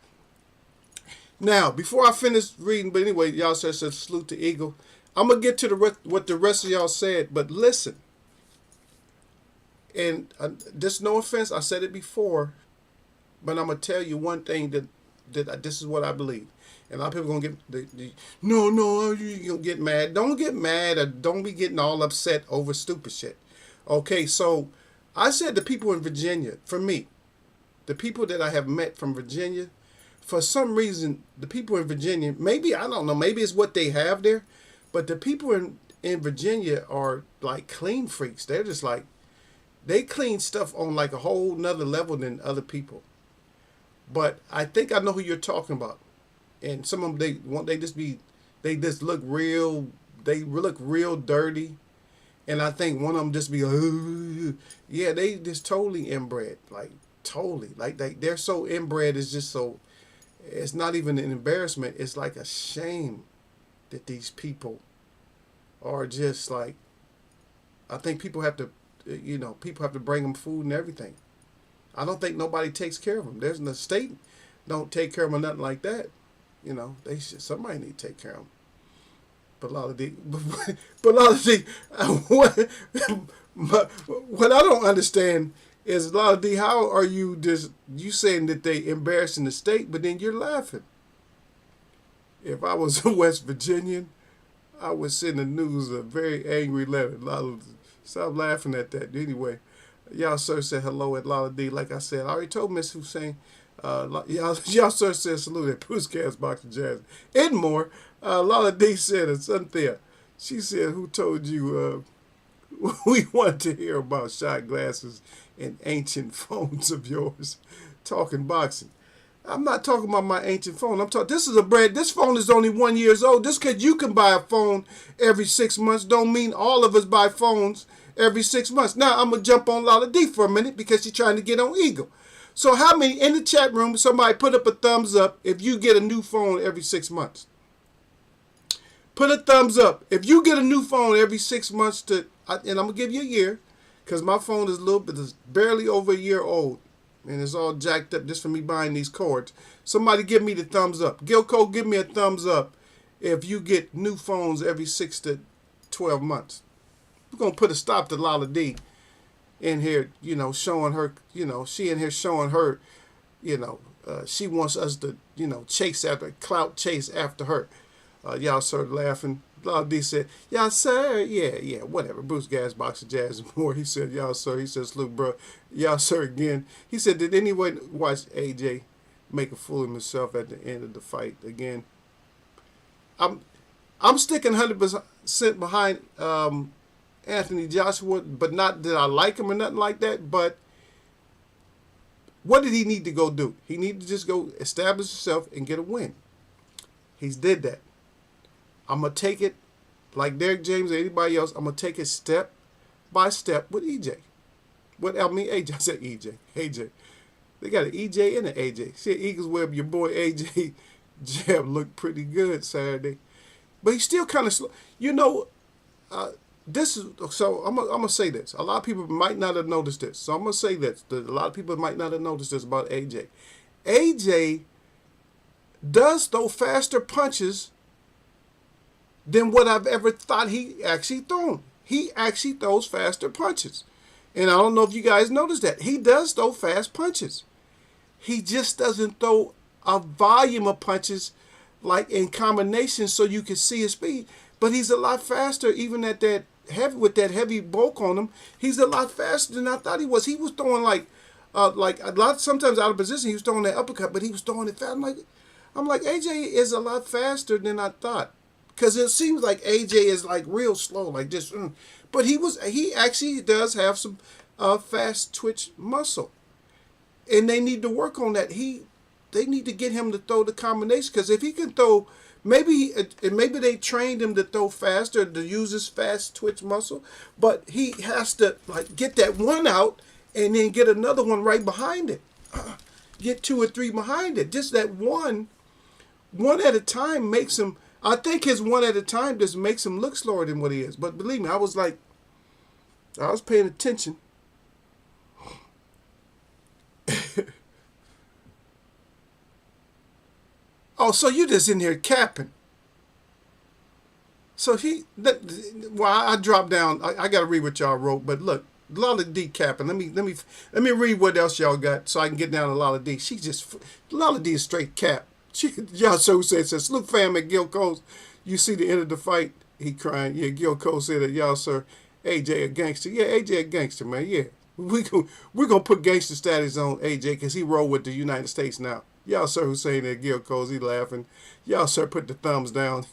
Now, before I finish reading, but anyway, y'all said salute to Eagle. I'm going to get to what the rest of y'all said, but listen. And just no offense, I said it before, but I'm going to tell you one thing that this is what I believe. And a lot of people are going to get, no, you're going to get mad. Don't get mad or don't be getting all upset over stupid shit. Okay, so I said the people in Virginia, for me, the people that I have met from Virginia, for some reason, the people in Virginia, maybe, I don't know, maybe it's what they have there, but the people in Virginia are like clean freaks. They're just like, they clean stuff on like a whole nother level than other people. But I think I know who you're talking about. And some of them, they just look real dirty. And I think one of them just be like, yeah, they just totally inbred, like totally. Like they're so inbred, it's just so, it's not even an embarrassment. It's like a shame that these people are just like, I think people have to bring them food and everything. I don't think nobody takes care of them. There's the state don't take care of them or nothing like that. Somebody need to take care of them. But what I don't understand is Lala D, how are you saying that they embarrassing the state, but then you're laughing? If I was a West Virginian, I would send the news a very angry letter. Lala, stop laughing at that. Anyway, y'all sir said hello at Lala D. Like I said, I already told Miss Hussein. Y'all sir said salute at Bruce Gas Boxing Jazz. And more. Lala D said it's unfair. She said, who told you we wanted to hear about shot glasses and ancient phones of yours? Talking boxing. I'm not talking about my ancient phone. This phone is only 1 year old. Just because you can buy a phone every 6 months don't mean all of us buy phones every 6 months. Now, I'm going to jump on Lala D for a minute because she's trying to get on Eagle. So how many in the chat room, somebody put up a thumbs up if you get a new phone every 6 months? Put a thumbs up. If you get a new phone every 6 months and I'm going to give you a year because my phone is barely over a year old. And it's all jacked up just for me buying these cords. Somebody give me the thumbs up. Gilco, give me a thumbs up if you get new phones every 6 to 12 months. We're going to put a stop to Lala D. in here, showing her, she in here showing her, she wants us to, chase after, clout chase after her. Y'all started laughing. Lord D said, y'all sir, yeah, whatever. Bruce Gasbox of Jazz and more. He said, y'all sir. He says, look, bro, y'all sir again. He said, did anyone watch AJ make a fool of himself at the end of the fight again? I'm sticking 100% behind Anthony Joshua, but not that I like him or nothing like that. But what did he need to go do? He needed to just go establish himself and get a win. He's did that. I'm going to take it like Derek James or anybody else. I'm going to take it step by step with EJ. AJ. I said EJ. AJ. They got an EJ and an AJ. See, Eagles Web, your boy AJ Jab looked pretty good Saturday. But he's still kind of slow. This is, so I'm going to say this. A lot of people might not have noticed this. So I'm going to say this. A lot of people might not have noticed this about AJ. AJ does throw faster punches than what I've ever thought he actually thrown. He actually throws faster punches. And I don't know if you guys noticed that. He does throw fast punches. He just doesn't throw a volume of punches like in combination so you can see his speed. But he's a lot faster even at that heavy, with that heavy bulk on him. He's a lot faster than I thought he was. He was throwing like a lot, sometimes out of position. He was throwing that uppercut, but he was throwing it fast. I'm like, AJ is a lot faster than I thought. Because it seems like AJ is like real slow, like just. But he actually does have some fast twitch muscle, and they need to work on that. They need to get him to throw the combination, because if he can throw, maybe they trained him to throw faster, to use his fast twitch muscle, but he has to like get that one out and then get another one right behind it, get 2 or 3 behind it. Just that one at a time makes him. I think his one at a time just makes him look slower than what he is. But believe me, I was paying attention. Oh, so you just in here capping. So I dropped down. I got to read what y'all wrote. But look, Lala D capping. Let me read what else y'all got so I can get down to Lala D. Lala D is straight cap. Y'all so said, salute fam at Gil Cole's. You see the end of the fight, he crying. Yeah, Gil Cole said that, y'all sir, AJ a gangster. Yeah, AJ a gangster, man. Yeah. We're gonna put gangster status on AJ because he roll with the United States now. Y'all sir who's saying that Gil Cole's, he laughing. Y'all sir put the thumbs down.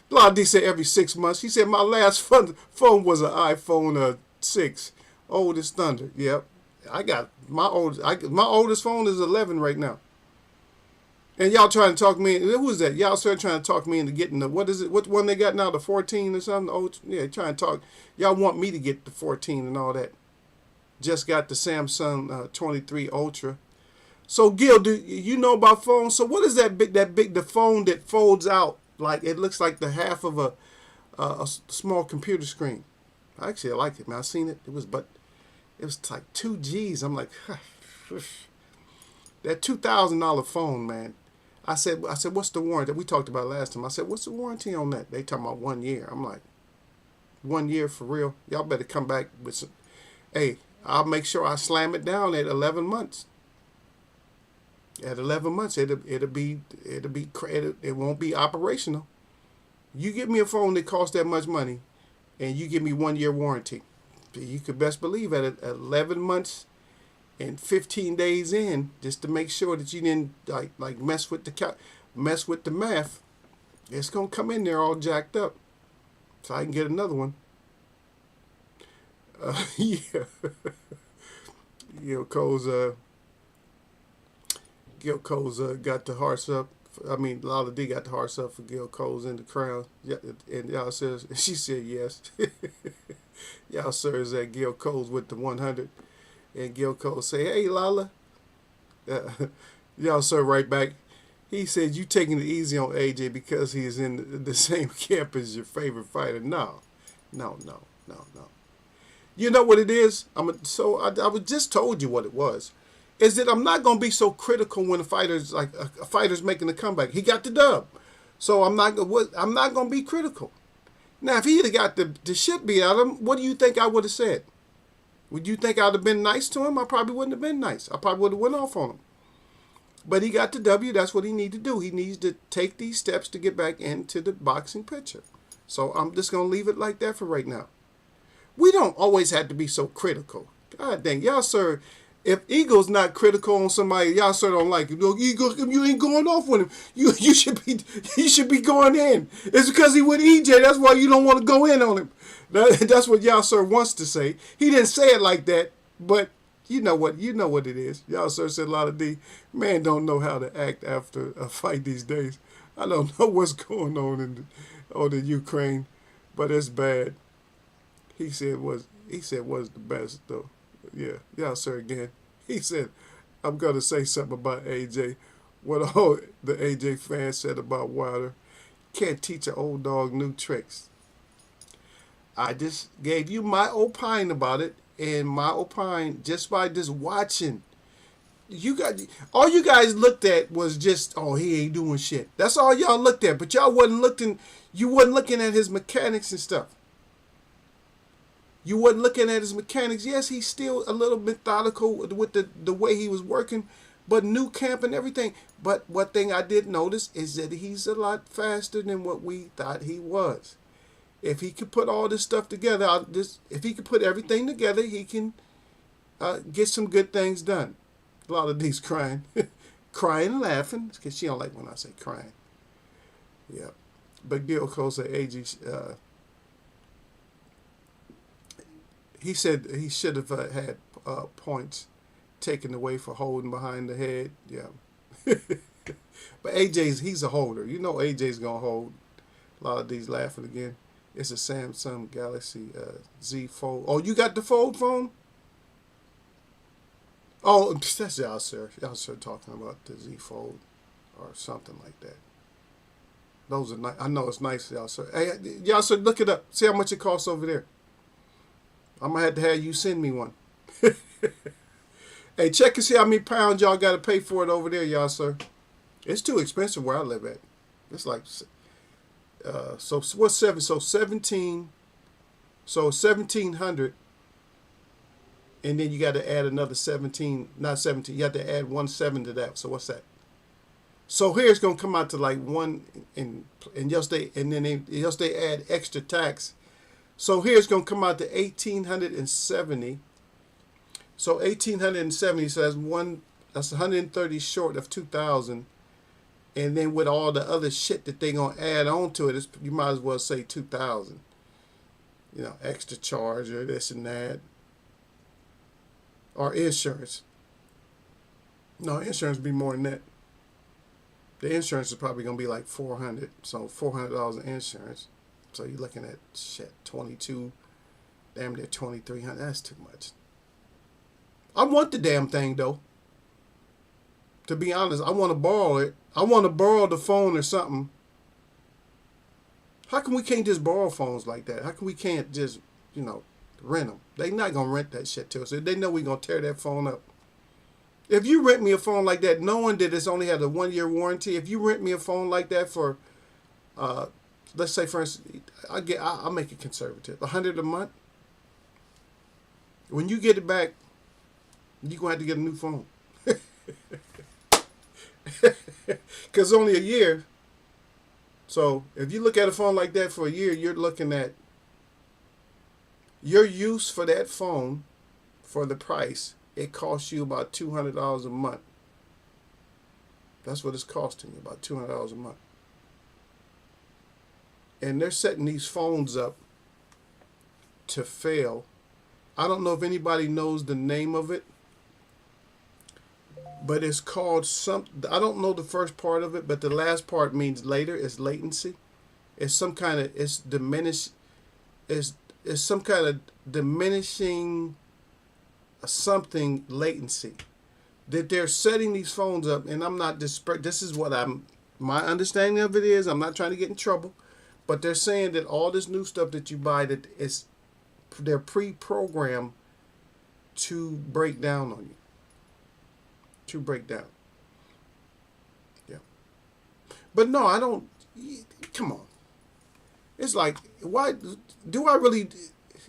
Lord D said every 6 months. He said my last phone was an iPhone 6. Old as thunder. Yep. I got my oldest phone is 11 right now. And y'all trying to talk me, who is that? Y'all started trying to talk me into getting the, what is it? What one they got now, the 14 or something? Oh, yeah, trying to talk. Y'all want me to get the 14 and all that. Just got the Samsung 23 Ultra. So, Gil, do you know about phones? So what is the phone that folds out? Like, it looks like the half of a small computer screen. Actually, I like it, man. I seen it. It was like 2 G's. I'm like, that $2,000 phone, man. I said, what's the warranty? We talked about last time. I said, what's the warranty on that? They talking about 1 year. I'm like, 1 year for real? Y'all better come back with some. Hey, I'll make sure I slam it down at 11 months. At 11 months, it won't be operational. You give me a phone that costs that much money, and you give me 1 year warranty. You could best believe at 11 months. And 15 days in, just to make sure that you didn't like mess with the math, it's gonna come in there all jacked up, so I can get another one. Yeah, Gil Cole's got the hearts up. I mean, Lala D got the hearts up for Gil Cole's in the crowd. Yeah, and y'all says she said yes. Y'all sirs at Gil Cole's with the 100. And Gil Cole say, hey, Lala. Y'all sir right back. He said, you taking it easy on AJ because he is in the same camp as your favorite fighter. No. You know what it is? I was just told you what it was. Is that I'm not going to be so critical when a fighter's making a comeback. He got the dub. So I'm not going to be critical. Now, if he had got the shit beat out of him, what do you think I would have said? Would you think I'd have been nice to him? I probably wouldn't have been nice. I probably would have went off on him. But he got the W. That's what he needed to do. He needs to take these steps to get back into the boxing picture. So I'm just going to leave it like that for right now. We don't always have to be so critical. God dang. Y'all, sir, if Eagle's not critical on somebody, y'all, sir, don't like him. Eagle, you ain't going off with him. You should be going in. It's because he with EJ. That's why you don't want to go in on him. That's what y'all, sir, wants to say. He didn't say it like that, but you know what it is. Y'all, sir, said a lot of D. Man don't know how to act after a fight these days. I don't know what's going on in Ukraine, but it's bad. He said was the best though. Yeah, sir. Again, he said, I'm gonna say something about AJ. What all the AJ fans said about Wilder. Can't teach an old dog new tricks. I just gave you my opine about it, and my opine just by just watching. All you guys looked at was just, oh, he ain't doing shit. That's all y'all looked at, but y'all wasn't looking. You wasn't looking at his mechanics and stuff. You wasn't looking at his mechanics. Yes, he's still a little methodical with the way he was working, but new camp and everything. But one thing I did notice is that he's a lot faster than what we thought he was. If he could put all this stuff together, if he could put everything together, he can get some good things done. A lot of these crying, crying and laughing, because she don't like when I say crying. Yeah, but Gil Cole said AG. He said he should have had points taken away for holding behind the head. Yeah. But he's a holder. You know AJ's going to hold. A lot of these laughing again. It's a Samsung Galaxy Z Fold. Oh, you got the Fold phone? Oh, that's y'all, sir. Y'all, sir, talking about the Z Fold or something like that. Those are nice. I know it's nice, y'all, sir. Hey, y'all, sir, look it up. See how much it costs over there. I'm going to have you send me one. Hey, check and see how many pounds y'all got to pay for it over there, y'all, sir. It's too expensive where I live at. It's like, so what's 7? So 17, so 1,700. And then you got to add another 17, not 17. You have to add 1.7 to that. So what's that? So here it's going to come out to like 1, and just they add extra tax. So here it's going to come out to 1,870. So 1,870, so that's 130 short of 2,000. And then with all the other shit that they're going to add on to it, you might as well say 2,000. You know, extra charge or this and that. Or insurance. No, insurance would be more than that. The insurance is probably going to be like $400. So $400 in insurance. So you're looking at, shit, 22, damn near 2,300. That's too much. I want the damn thing, though. To be honest, I want to borrow it. I want to borrow the phone or something. How come we can't just borrow phones like that? How come we can't just, rent them? They not going to rent that shit to us. They know we're going to tear that phone up. If you rent me a phone like that, knowing that it's only had a 1-year warranty, if you rent me a phone like that for, let's say, for instance, I'll make it conservative, $100 a month. When you get it back, you're going to have to get a new phone. Because only a year. So if you look at a phone like that for a year, you're looking at your use for that phone for the price. It costs you about $200 a month. That's what it's costing you, about $200 a month. And they're setting these phones up to fail. I don't know if anybody knows the name of it, but it's called I don't know the first part of it, but the last part means later. It's latency. It's some kind of, it's some kind of diminishing something latency. That they're setting these phones up, and I'm not this is what my understanding of it is. I'm not trying to get in trouble, but they're saying that all this new stuff that you buy, they're pre-programmed to break down on you. To break down. Yeah. But no, I don't. Come on. It's like, why do I really?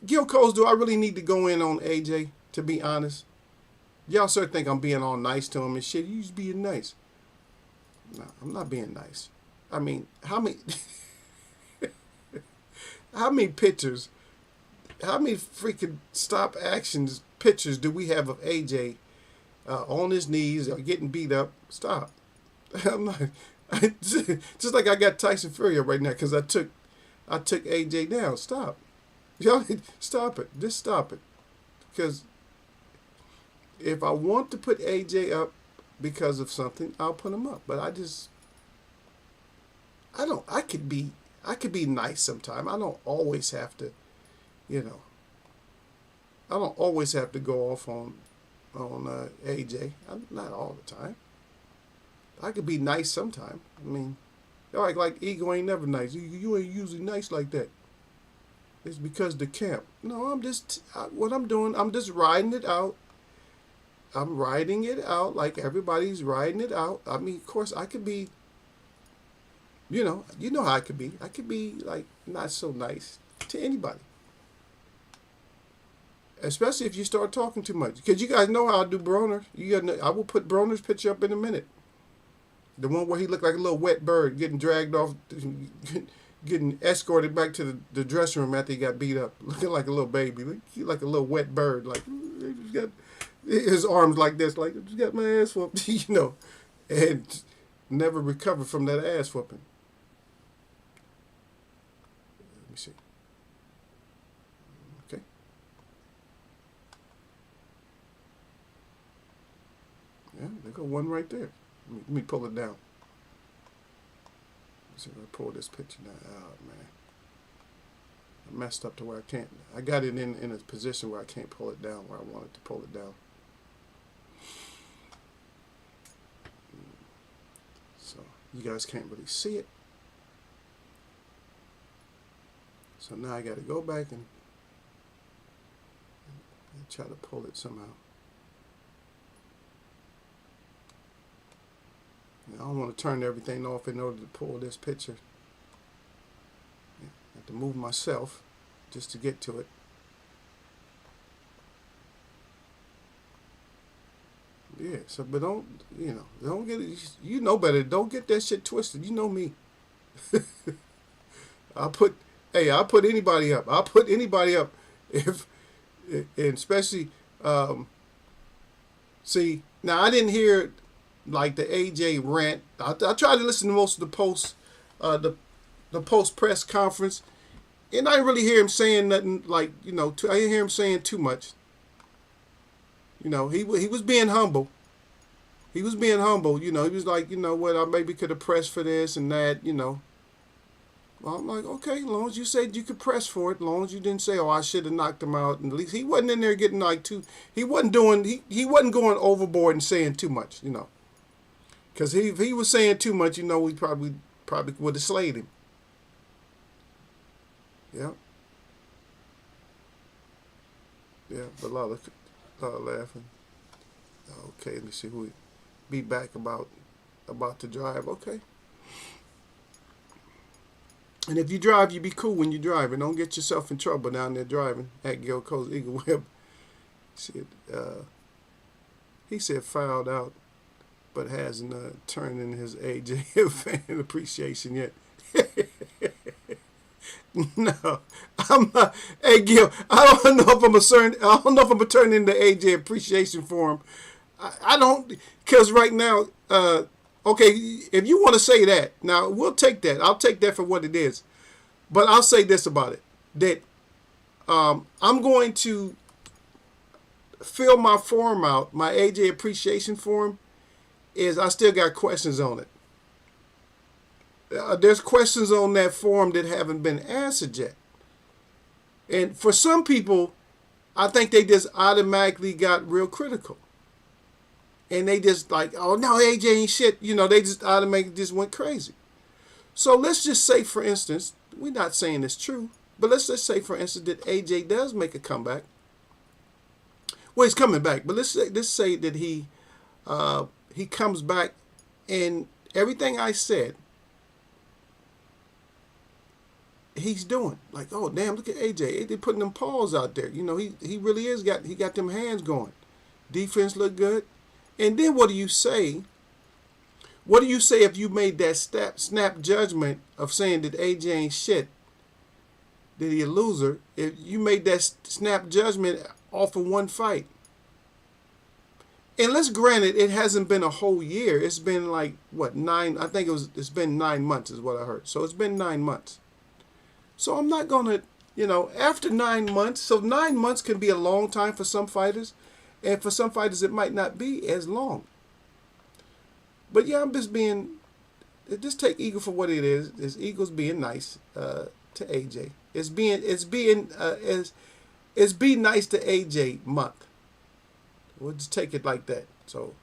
Gil Coles, do I really need to go in on AJ, to be honest? Y'all sort of think I'm being all nice to him and shit. You just being nice. No, I'm not being nice. I mean, how many pictures, how many freaking stop actions pictures do we have of AJ on his knees or getting beat up? Stop. I'm not. Just like I got Tyson Fury right now because I took AJ down. Stop. Y'all stop it. Just stop it. Because if I want to put AJ up because of something, I'll put him up. But I could be nice sometime. I don't always have to, I don't always have to go off on AJ. Not all the time. I could be nice sometime. I mean, like Ego ain't never nice. You ain't usually nice like that. It's because the camp. No, what I'm doing, I'm just riding it out. I'm riding it out like everybody's riding it out. I mean, of course, I could be, you know how I could be. I could be, like, not so nice to anybody. Especially if you start talking too much. Because you guys know how I do Broner. I will put Broner's picture up in a minute. The one where he looked like a little wet bird getting dragged off, getting escorted back to the dressing room after he got beat up. Looking like a little baby. Like a little wet bird. Like, he's got his arms like this. Like, just got my ass whooped, and never recovered from that ass whooping. Let me see. Okay. Yeah, there go one right there. Let me pull it down. Let's see if I pull this picture down. Oh, man. I messed up to where I can't. I got it in a position where I can't pull it down where I wanted to pull it down. So you guys can't really see it. So now I got to go back and try to pull it somehow. I don't want to turn everything off in order to pull this picture. I have to move myself just to get to it. Yeah, so, but don't get it, you know better. Don't get that shit twisted. You know me. I'll put anybody up. I'll put anybody up and especially, see, now I didn't hear like the AJ rant. I tried to listen to most of the post press conference, and I didn't really hear him saying nothing like, I didn't hear him saying too much. He was being humble. He was being humble. He was like, what, I maybe could have pressed for this and that. Well, I'm like, okay, as long as you said you could press for it, as long as you didn't say, oh, I should have knocked him out. And at least he wasn't in there getting like he wasn't going overboard and saying too much, Because if he was saying too much, we probably would have slayed him. Yeah. Yeah, but a lot of laughing. Okay, let me see who be back about to drive. Okay. And if you drive, you be cool when you drive, and don't get yourself in trouble down there driving at Gil Coast Eagle Web. He said fouled out, but hasn't turned in his AJ fan appreciation yet. No, I'm not. Hey Gil, I don't know if I'm gonna turn in the AJ appreciation for him. I don't, because right now, okay, if you want to say that, now we'll take that. I'll take that for what it is. But I'll say this about it, that I'm going to fill my form out, my AJ appreciation form, is I still got questions on it. There's questions on that form that haven't been answered yet. And for some people, I think they just automatically got real critical. And they just like, oh no, AJ ain't shit. They just automatically just went crazy. So let's just say, for instance, we're not saying it's true, but let's just say, for instance, that AJ does make a comeback. Well, he's coming back, but let's say that he comes back, and everything I said, he's doing. Like, oh damn, look at AJ. AJ putting them paws out there. He really is got them hands going. Defense look good. And then what do you say? What do you say if you made that snap judgment of saying that AJ ain't shit, that he a loser? If you made that snap judgment off of one fight, and let's grant it hasn't been a whole year. It's been like what, 9? I think it's been 9 months is what I heard. So it's been 9 months. So I'm not gonna, after 9 months. So 9 months can be a long time for some fighters, and for some fighters it might not be as long. But yeah, I'm just take Eagle for what it is. It's Eagles being nice to AJ. It's be nice to AJ month. We'll just take it like that. So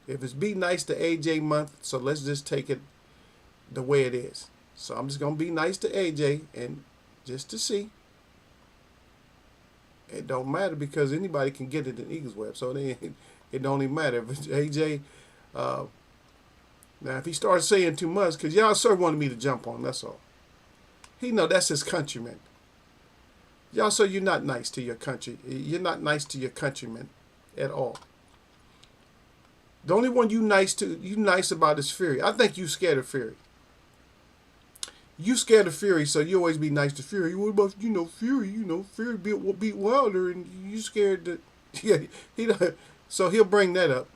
if it's be nice to AJ month, so let's just take it the way it is. So I'm just gonna be nice to AJ, and just to see. It don't matter because anybody can get it in Eagles web. So it don't even matter if it's AJ. Now if he starts saying too much, because y'all sir wanted me to jump on him, that's all. He know that's his countryman. Y'all, so you're not nice to your country. You're not nice to your countrymen at all. The only one you nice about is Fury. I think you scared of Fury. You scared of Fury, so you always be nice to Fury. What about Fury? Fury beat Wilder, and you scared that so he'll bring that up.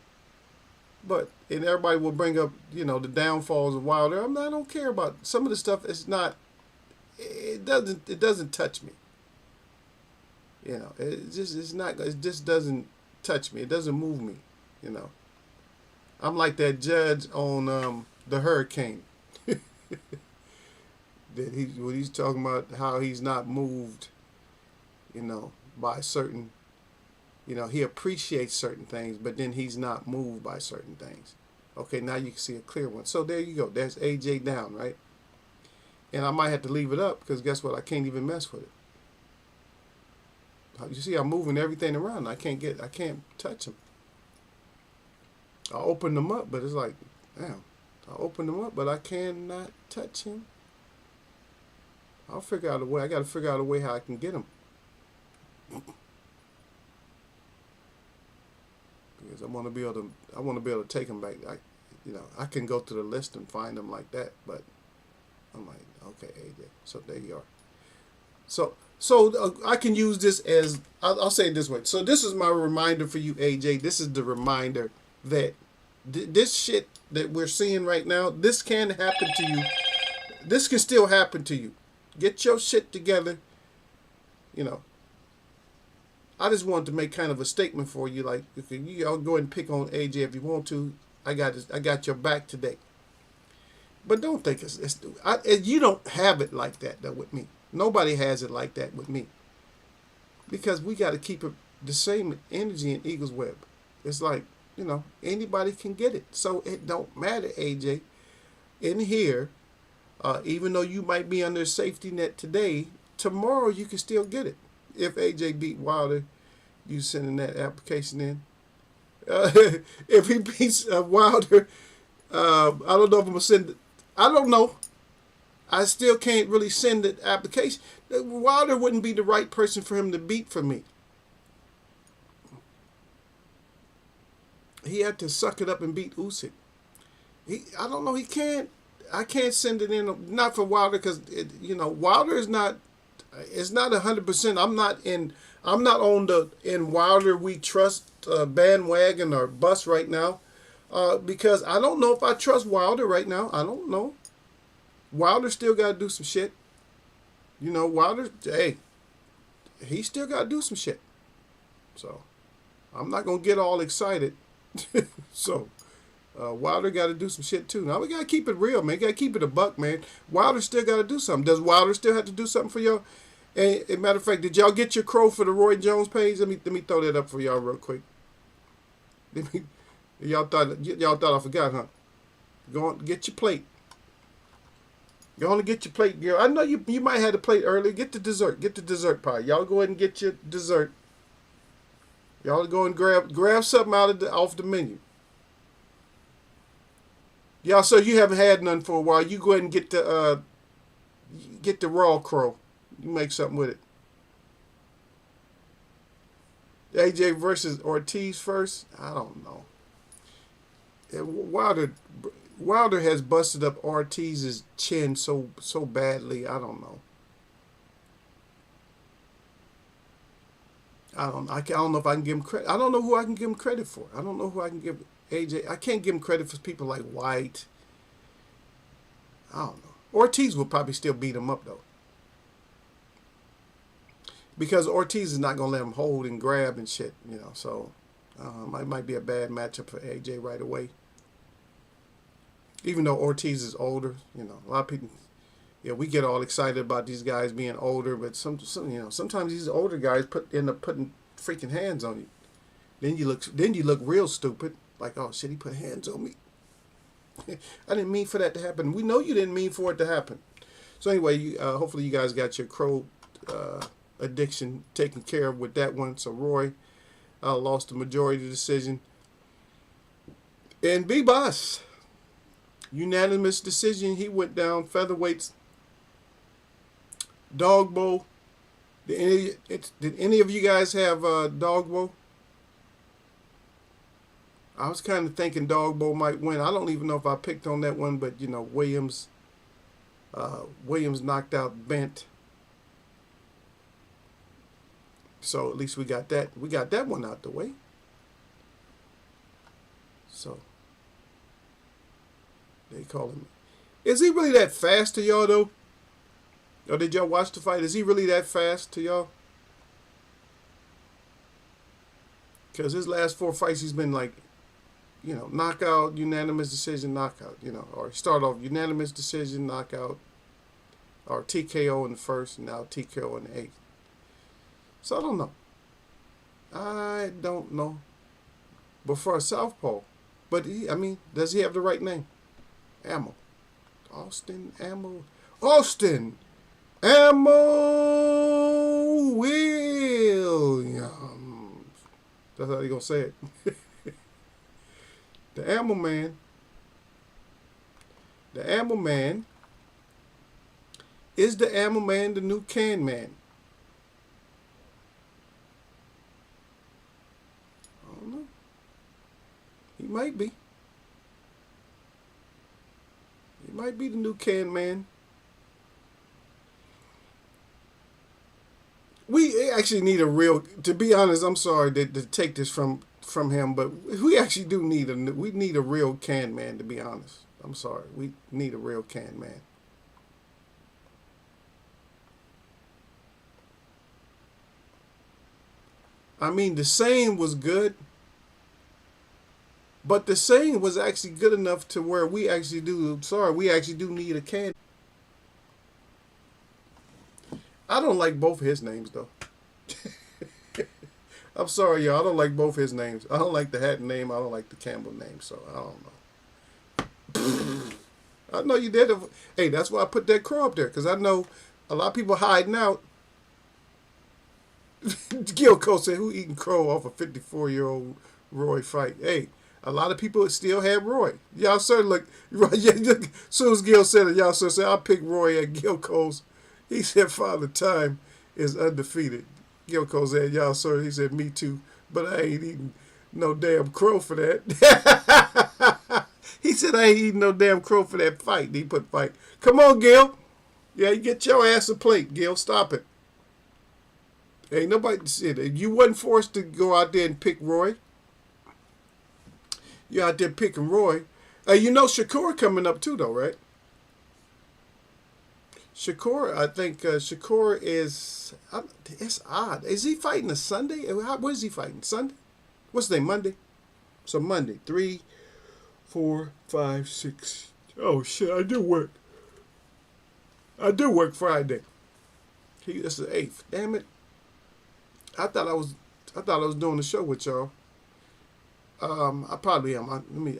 And everybody will bring up the downfalls of Wilder. I don't care about some of the stuff. It doesn't touch me. It just doesn't touch me. It doesn't move me. I'm like that judge on the Hurricane. That when he's talking about how he's not moved, by certain, he appreciates certain things, but then he's not moved by certain things. Okay, now you can see a clear one. So there you go. There's AJ down, right? And I might have to leave it up because guess what? I can't even mess with it. You see, I'm moving everything around. I can't touch them. I open them up, but it's like, damn. I open them up, but I cannot touch him. I'll figure out a way. I got to figure out a way how I can get him. Because I want to be able to take him back. I can go through the list and find him like that, but I'm like, okay, AJ. So there you are. So I can use this as, I'll say it this way. So this is my reminder for you, AJ. This is the reminder that this shit that we're seeing right now, this can happen to you. This can still happen to you. Get your shit together. I just wanted to make kind of a statement for you. Like, y'all go ahead and pick on AJ if you want to. I got your back today. But don't think you don't have it like that though with me. Nobody has it like that with me. Because we got to keep it the same energy in Eagles Web. It's like, anybody can get it. So it don't matter, AJ. In here, even though you might be under a safety net today, tomorrow you can still get it. If AJ beat Wilder, you sending that application in. If he beats Wilder, I don't know if I'm going to send it. I don't know. I still can't really send the application. Wilder wouldn't be the right person for him to beat for me. He had to suck it up and beat Usyk. I don't know. He can't. I can't send it in. Not for Wilder because Wilder is not. It's not 100%. I'm not on the in Wilder we trust bandwagon or bus right now, because I don't know if I trust Wilder right now. I don't know. Wilder still got to do some shit. Wilder, hey, he still got to do some shit. So, I'm not going to get all excited. So, Wilder got to do some shit too. Now, we got to keep it real, man. Got to keep it a buck, man. Wilder still got to do something. Does Wilder still have to do something for y'all? And, as a matter of fact, did y'all get your crow for the Roy Jones page? Let me throw that up for y'all real quick. Y'all thought I forgot, huh? Go on, get your plate. You only get your plate, girl. I know you might have the plate early. Get the dessert. Get the dessert pie. Y'all go ahead and get your dessert. Y'all go and grab something off the menu. Y'all, so you haven't had none for a while. You go ahead and get the Get the raw crow. You make something with it. AJ versus Ortiz first. I don't know. Wilder has busted up Ortiz's chin so badly. I don't know. I don't know if I can give him credit. I don't know who I can give him credit for. I don't know who I can give AJ. I can't give him credit for people like White. I don't know. Ortiz will probably still beat him up though, because Ortiz is not gonna let him hold and grab and shit. So it might be a bad matchup for AJ right away. Even though Ortiz is older, a lot of people. Yeah, we get all excited about these guys being older, but sometimes these older guys end up putting freaking hands on you. Then you look real stupid. Like, oh shit, he put hands on me. I didn't mean for that to happen. We know you didn't mean for it to happen. So anyway, hopefully you guys got your crow addiction taken care of with that one. So Roy lost the majority of the decision. And B-Boss, unanimous decision. He went down featherweights. Dogbo. Did any of you guys have Dogbo? I was kind of thinking Dogbo might win. I don't even know if I picked on that one, but Williams knocked out Bent. So at least we got that. We got that one out the way. So they call him. Is he really that fast to y'all though? Or did y'all watch the fight? Is he really that fast to y'all? Because his last 4 fights, he's been like, knockout, unanimous decision, knockout, or start off unanimous decision, knockout, or TKO in the first, and now TKO in the 8th. So I don't know. But for a southpaw, does he have the right name? Ammo. Austin Ammo. Austin Ammo Williams. That's how you gonna say it. The Ammo Man. The Ammo Man. Is the Ammo Man the new Can Man? I don't know. He might be. He might be the new Can Man. We actually need a real, to be honest, I'm sorry to take this from him, but we actually do need we need a real Can Man, to be honest. I'm sorry. We need a real Can Man. The saying was good, but the saying was actually good enough to where we actually do need a Can. I don't like both of his names, though. I'm sorry, y'all. I don't like both his names. I don't like the Hatton name. I don't like the Campbell name, so I don't know. I know you did. Hey, that's why I put that crow up there, because I know a lot of people hiding out. Gilco said, who eating crow off a 54-year-old Roy fight? Hey, a lot of people still have Roy. Y'all sir, look. As soon as Gil said it, y'all sir said, I'll pick Roy at Gilco's. He said, Father Time is undefeated. Gilco said, y'all, sir. He said, me too. But I ain't eating no damn crow for that. He said, I ain't eating no damn crow for that fight. He put fight. Come on, Gil. Yeah, you get your ass a plate, Gil. Stop it. Ain't nobody said it. You wasn't forced to go out there and pick Roy. You're out there picking Roy. Shakur coming up too, though, right? Shakur, I think Shakur is, it's odd. Is he fighting a Sunday? What is he fighting? Sunday? What's the name? Monday? So Monday. 3, 4, 5, 6. Oh, shit, I do work. I do work Friday. This is the 8th. Damn it. I thought I was doing the show with y'all. I probably am.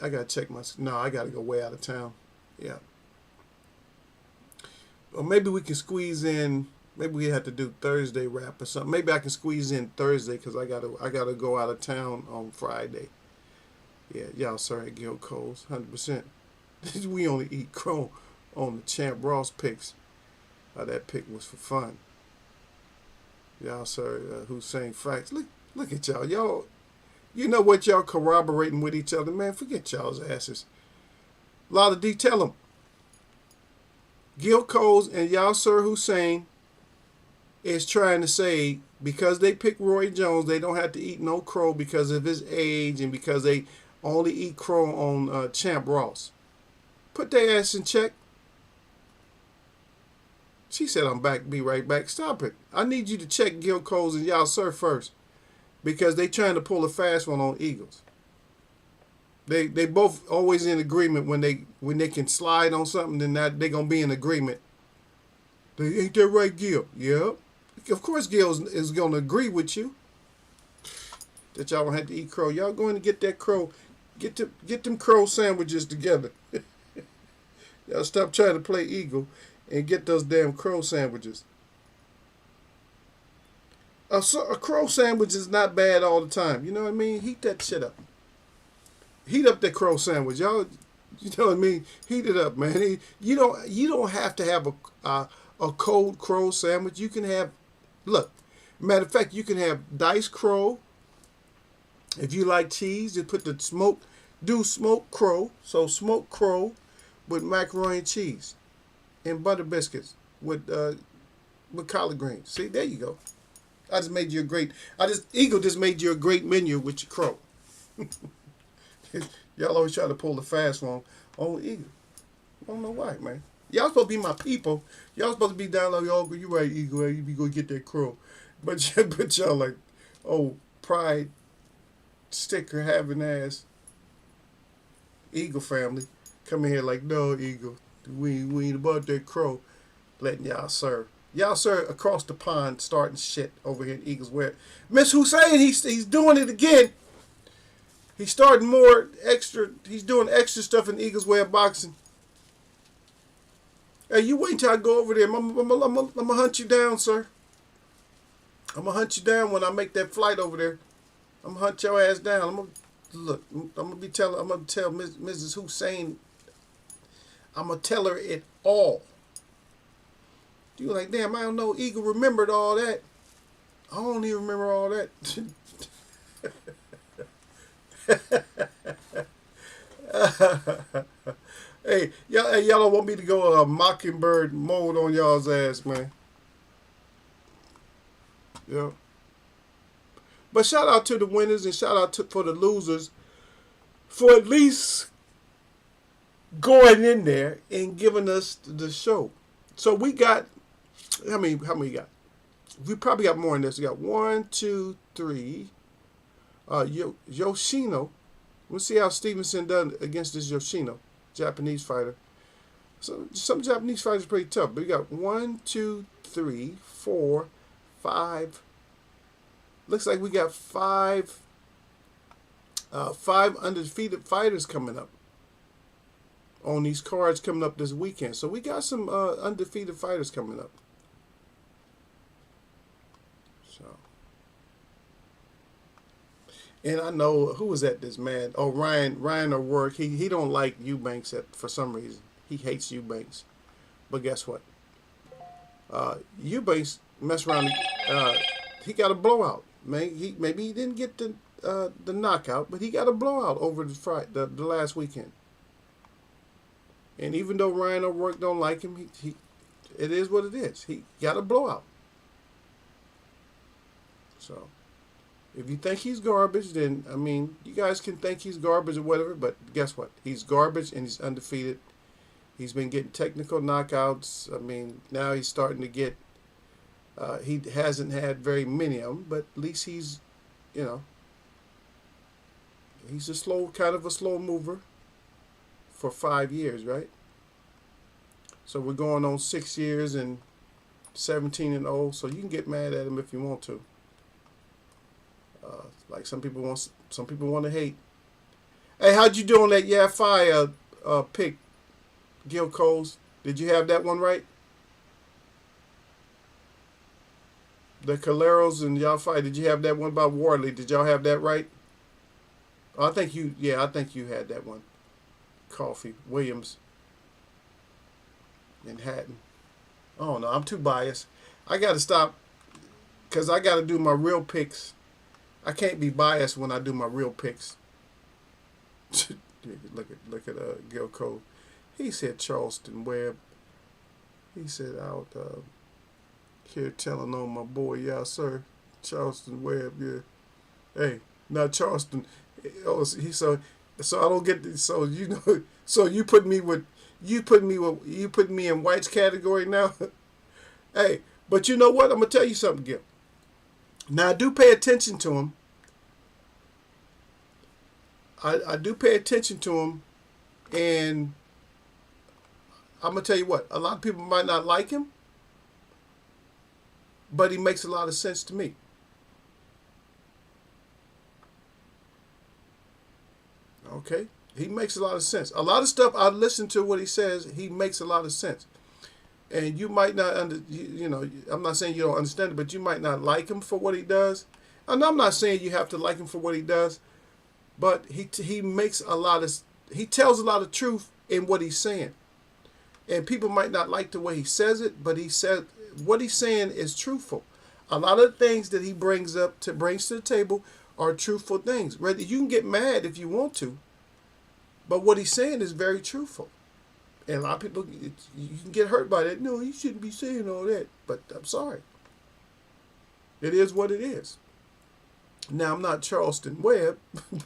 I gotta check I gotta go way out of town. Yeah. Or maybe we can squeeze in. Maybe we have to do Thursday wrap or something. Maybe I can squeeze in Thursday because I gotta go out of town on Friday. Yeah, y'all sorry, Gil Coles, 100%. We only eat crow on the Champ Ross picks. That pick was for fun. Y'all, sir, who's saying facts. Look at y'all. Y'all, you know what y'all corroborating with each other, man. Forget y'all's asses. A lot of detail them. Gil Coles and Yasser Hussein is trying to say because they picked Roy Jones, they don't have to eat no crow because of his age and because they only eat crow on Champ Ross. Put their ass in check. She said, I'm back, be right back. Stop it. I need you to check Gil Coles and Yasser first because they trying to pull a fast one on Eagles. They both always in agreement when they can slide on something, then that they gonna be in agreement. Ain't that right, Gil? Yeah. Of course Gil is gonna agree with you that y'all don't have to eat crow. Y'all going to get that crow, get them crow sandwiches together. Y'all stop trying to play eagle and get those damn crow sandwiches. A crow sandwich is not bad all the time. You know what I mean? Heat that shit up. Heat up that crow sandwich, y'all. You know what I mean? Heat it up, man. You don't have to have a cold crow sandwich. You can have, look, matter of fact, you can have diced crow. If you like cheese, you put the smoked crow. So smoked crow with macaroni and cheese and butter biscuits with collard greens. See, there you go. Eagle just made you a great menu with your crow. Y'all always try to pull the fast one on Eagle. I don't know why, man. Y'all supposed to be my people. Y'all supposed to be down like, oh, you right, Eagle. You be going to get that crow. But y'all like, oh, pride sticker having ass Eagle family come in here like, no, Eagle. We ain't about that crow. Letting y'all serve. Y'all, sir, across the pond starting shit over here in Eagles Where Miss Hussein, he's doing it again. He's starting more extra. He's doing extra stuff in Eagles Way of boxing. Hey, you wait till I go over there. I'm gonna hunt you down, sir. I'm gonna hunt you down when I make that flight over there. I'm gonna hunt your ass down. I'm gonna tell Mrs. Hussein. I'm gonna tell her it all. You like, damn, I don't know. Eagle remembered all that. I don't even remember all that. Hey, y'all don't want me to go mockingbird mode on y'all's ass, man. Yeah. But shout out to the winners and shout out for the losers for at least going in there and giving us the show. So we got, how many we got? We probably got more than this. We got 1, 2, 3. Yoshino. We'll see how Stevenson done against this Yoshino, Japanese fighter. So some Japanese fighters are pretty tough. But we got 1, 2, 3, 4, 5. Looks like we got five undefeated fighters coming up on these cards coming up this weekend. So we got some undefeated fighters coming up. So, and I know who was at this man. Oh, Ryan O'Rourke. He don't like Eubanks for some reason. He hates Eubanks. But guess what? Eubanks messed around. He got a blowout. Maybe he didn't get the knockout, but he got a blowout over the last weekend. And even though Ryan O'Rourke don't like him, it is what it is. He got a blowout. So, if you think he's garbage, then, I mean, you guys can think he's garbage or whatever, but guess what? He's garbage and he's undefeated. He's been getting technical knockouts. I mean, now he's starting to get, he hasn't had very many of them, but at least he's, he's kind of a slow mover for 5 years, right? So we're going on 6 years and 17-0. So you can get mad at him if you want to. Like some people want to hate. Hey, how'd you do on that Yafai pick, Gil Coles? Did you have that one right? The Caleros and Yafai, did you have that one by Wardley? Did y'all have that right? I think you had that one. Coffee, Williams, and Hatton. I don't know. I'm too biased. I got to stop because I got to do my real picks. I can't be biased when I do my real picks. look at Gil Cole. He said Charleston Webb. He said out here telling on my boy, yeah sir, Charleston Webb. Yeah, hey, not Charleston. Oh, so I don't get this, so you know. So you put me in White's category now. Hey, but you know what? I'm gonna tell you something, Gil. Now I do pay attention to him. I do pay attention to him, and I'm gonna tell you what. A lot of people might not like him, but he makes a lot of sense to me. Okay, he makes a lot of sense. A lot of stuff I listen to what he says. He makes a lot of sense, and you might not you know. I'm not saying you don't understand it, but you might not like him for what he does. And I'm not saying you have to like him for what he does, but he makes a lot of he tells a lot of truth in what he's saying, and people might not like the way he says it, but he said what he's saying is truthful. A lot of the things that he brings to the table are truthful things. Right? You can get mad if you want to, but what he's saying is very truthful. And a lot of people, you can get hurt by that. No, he shouldn't be saying all that. But I'm sorry. It is what it is. Now, I'm not Charleston Webb,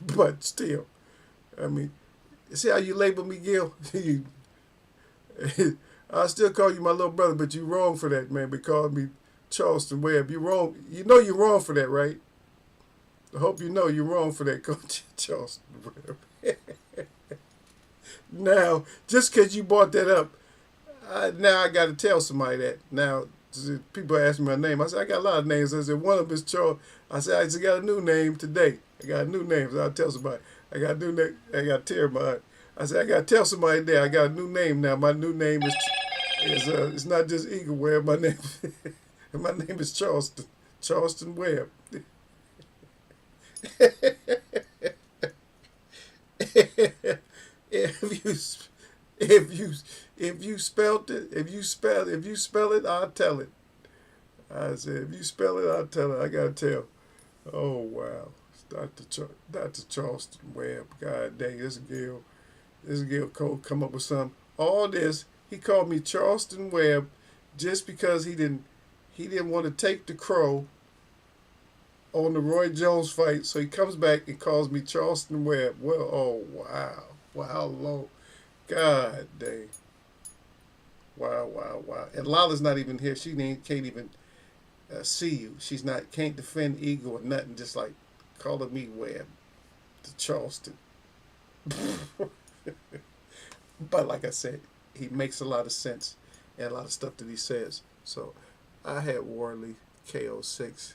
but still. I mean, see how you label me, Gil? I still call you my little brother, but you're wrong for that, man. Because me Charleston Webb. You're wrong. You know you're wrong for that, right? I hope you know you're wrong for that, Coach Charleston Webb. Now, just because you brought that up, now I got to tell somebody that. Now, people ask me my name. I said, I got a lot of names. I said, one of them is Charles. I said, I just got a new name today. I got a new name. So I'll tell somebody. I got a new name. I got to tell my. I said, I got to tell somebody there. I got a new name now. My new name is it's not just Eagle Webb. My name is Charleston Webb. If you spell it, I'll tell it. I said, if you spell it, I'll tell it. I gotta tell. Oh wow, Dr. Charleston Webb. God dang, this Gil Cole come up with something. All this, he called me Charleston Webb, just because he didn't want to take the crow on the Roy Jones fight, so he comes back and calls me Charleston Webb. Well, oh wow, how low. God dang. Wow. And Lala's not even here. She can't even see you. She's can't defend Eagle or nothing. Just like calling me Webb to Charleston. But like I said, he makes a lot of sense and a lot of stuff that he says. So I had Warley KO6.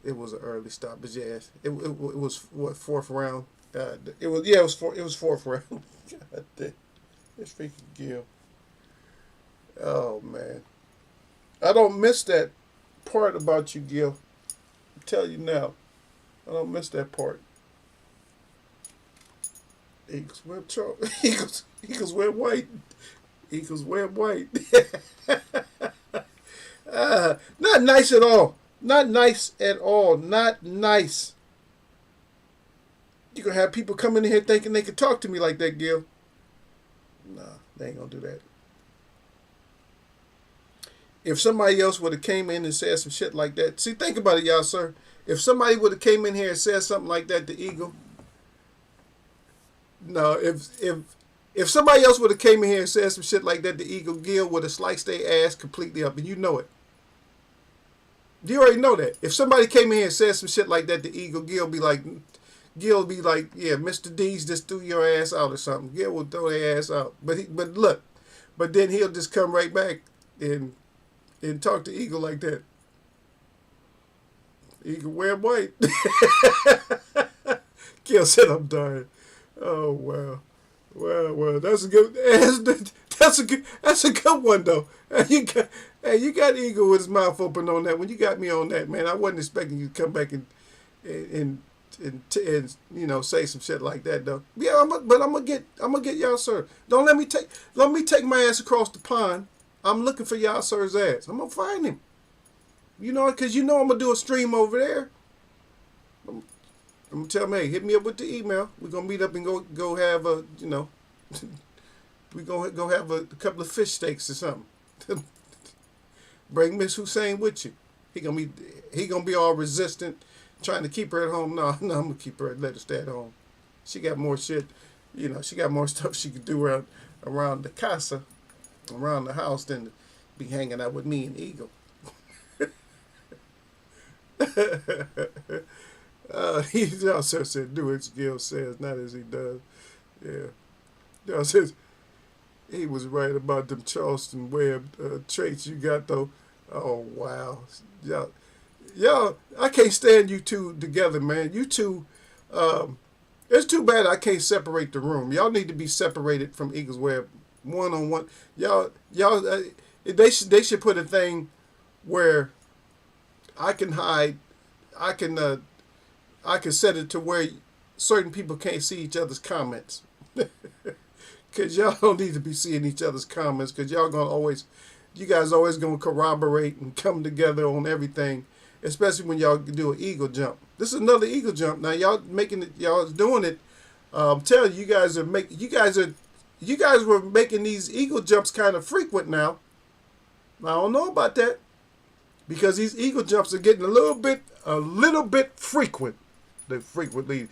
It was an early stop, but yeah, it was what, fourth round. It was fourth round. God damn, it's freaking Gil. Oh man, I don't miss that part about you, Gil. I tell you now, I don't miss that part. Eagles Webb Charles. Eagles Webb White. Eagles Webb White. Not nice at all. Not nice at all. Not nice. You're going to have people come in here thinking they can talk to me like that, Gil. Nah, they ain't going to do that. If somebody else would have came in and said some shit like that. See, think about it, y'all, sir. If somebody would have came in here and said something like that to Eagle. No, if somebody else would have came in here and said some shit like that to Eagle, Gil would have sliced their ass completely up. And you know it. You already know that. If somebody came in here and said some shit like that to Eagle, Gil be like, yeah, Mr. D's just threw your ass out or something. Gil will throw their ass out. But then he'll just come right back and talk to Eagle like that. Eagle Webb White. Gil said, I'm dying. Oh wow. Well, that's a good one though. You got Eagle with his mouth open on that one. You got me on that, man. I wasn't expecting you to come back and you know, say some shit like that though. Yeah, but I'm gonna get y'all, sir. Don't let me take my ass across the pond. I'm looking for y'all sir's ass. I'm gonna find him. You know, because you know I'm gonna do a stream over there. I'm gonna tell him, hey, hit me up with the email. We're gonna meet up and go have a, you know, we gonna go have a couple of fish steaks or something. Bring Miss Hussein with you. He gonna be all resistant, trying to keep her at home. No, I'm gonna keep her, let her stay at home. She got more shit, you know. She got more stuff she could do around the casa, around the house, than to be hanging out with me and Eagle. He also said, "Do as Gil says, not as he does." Yeah, y'all says he was right about them Charleston Webb traits you got though. Oh wow, y'all, I can't stand you two together, man. You two, it's too bad I can't separate the room. Y'all need to be separated from Eagles Web, one on one. Y'all, they should put a thing where I can hide. I can set it to where certain people can't see each other's comments. Because y'all don't need to be seeing each other's comments, because you guys always going to corroborate and come together on everything, especially when y'all do an eagle jump. This is another eagle jump. Now y'all making it, y'all doing it. I'm telling you, you guys were making these eagle jumps kind of frequent now. I don't know about that, because these eagle jumps are getting a little bit frequent. They're frequently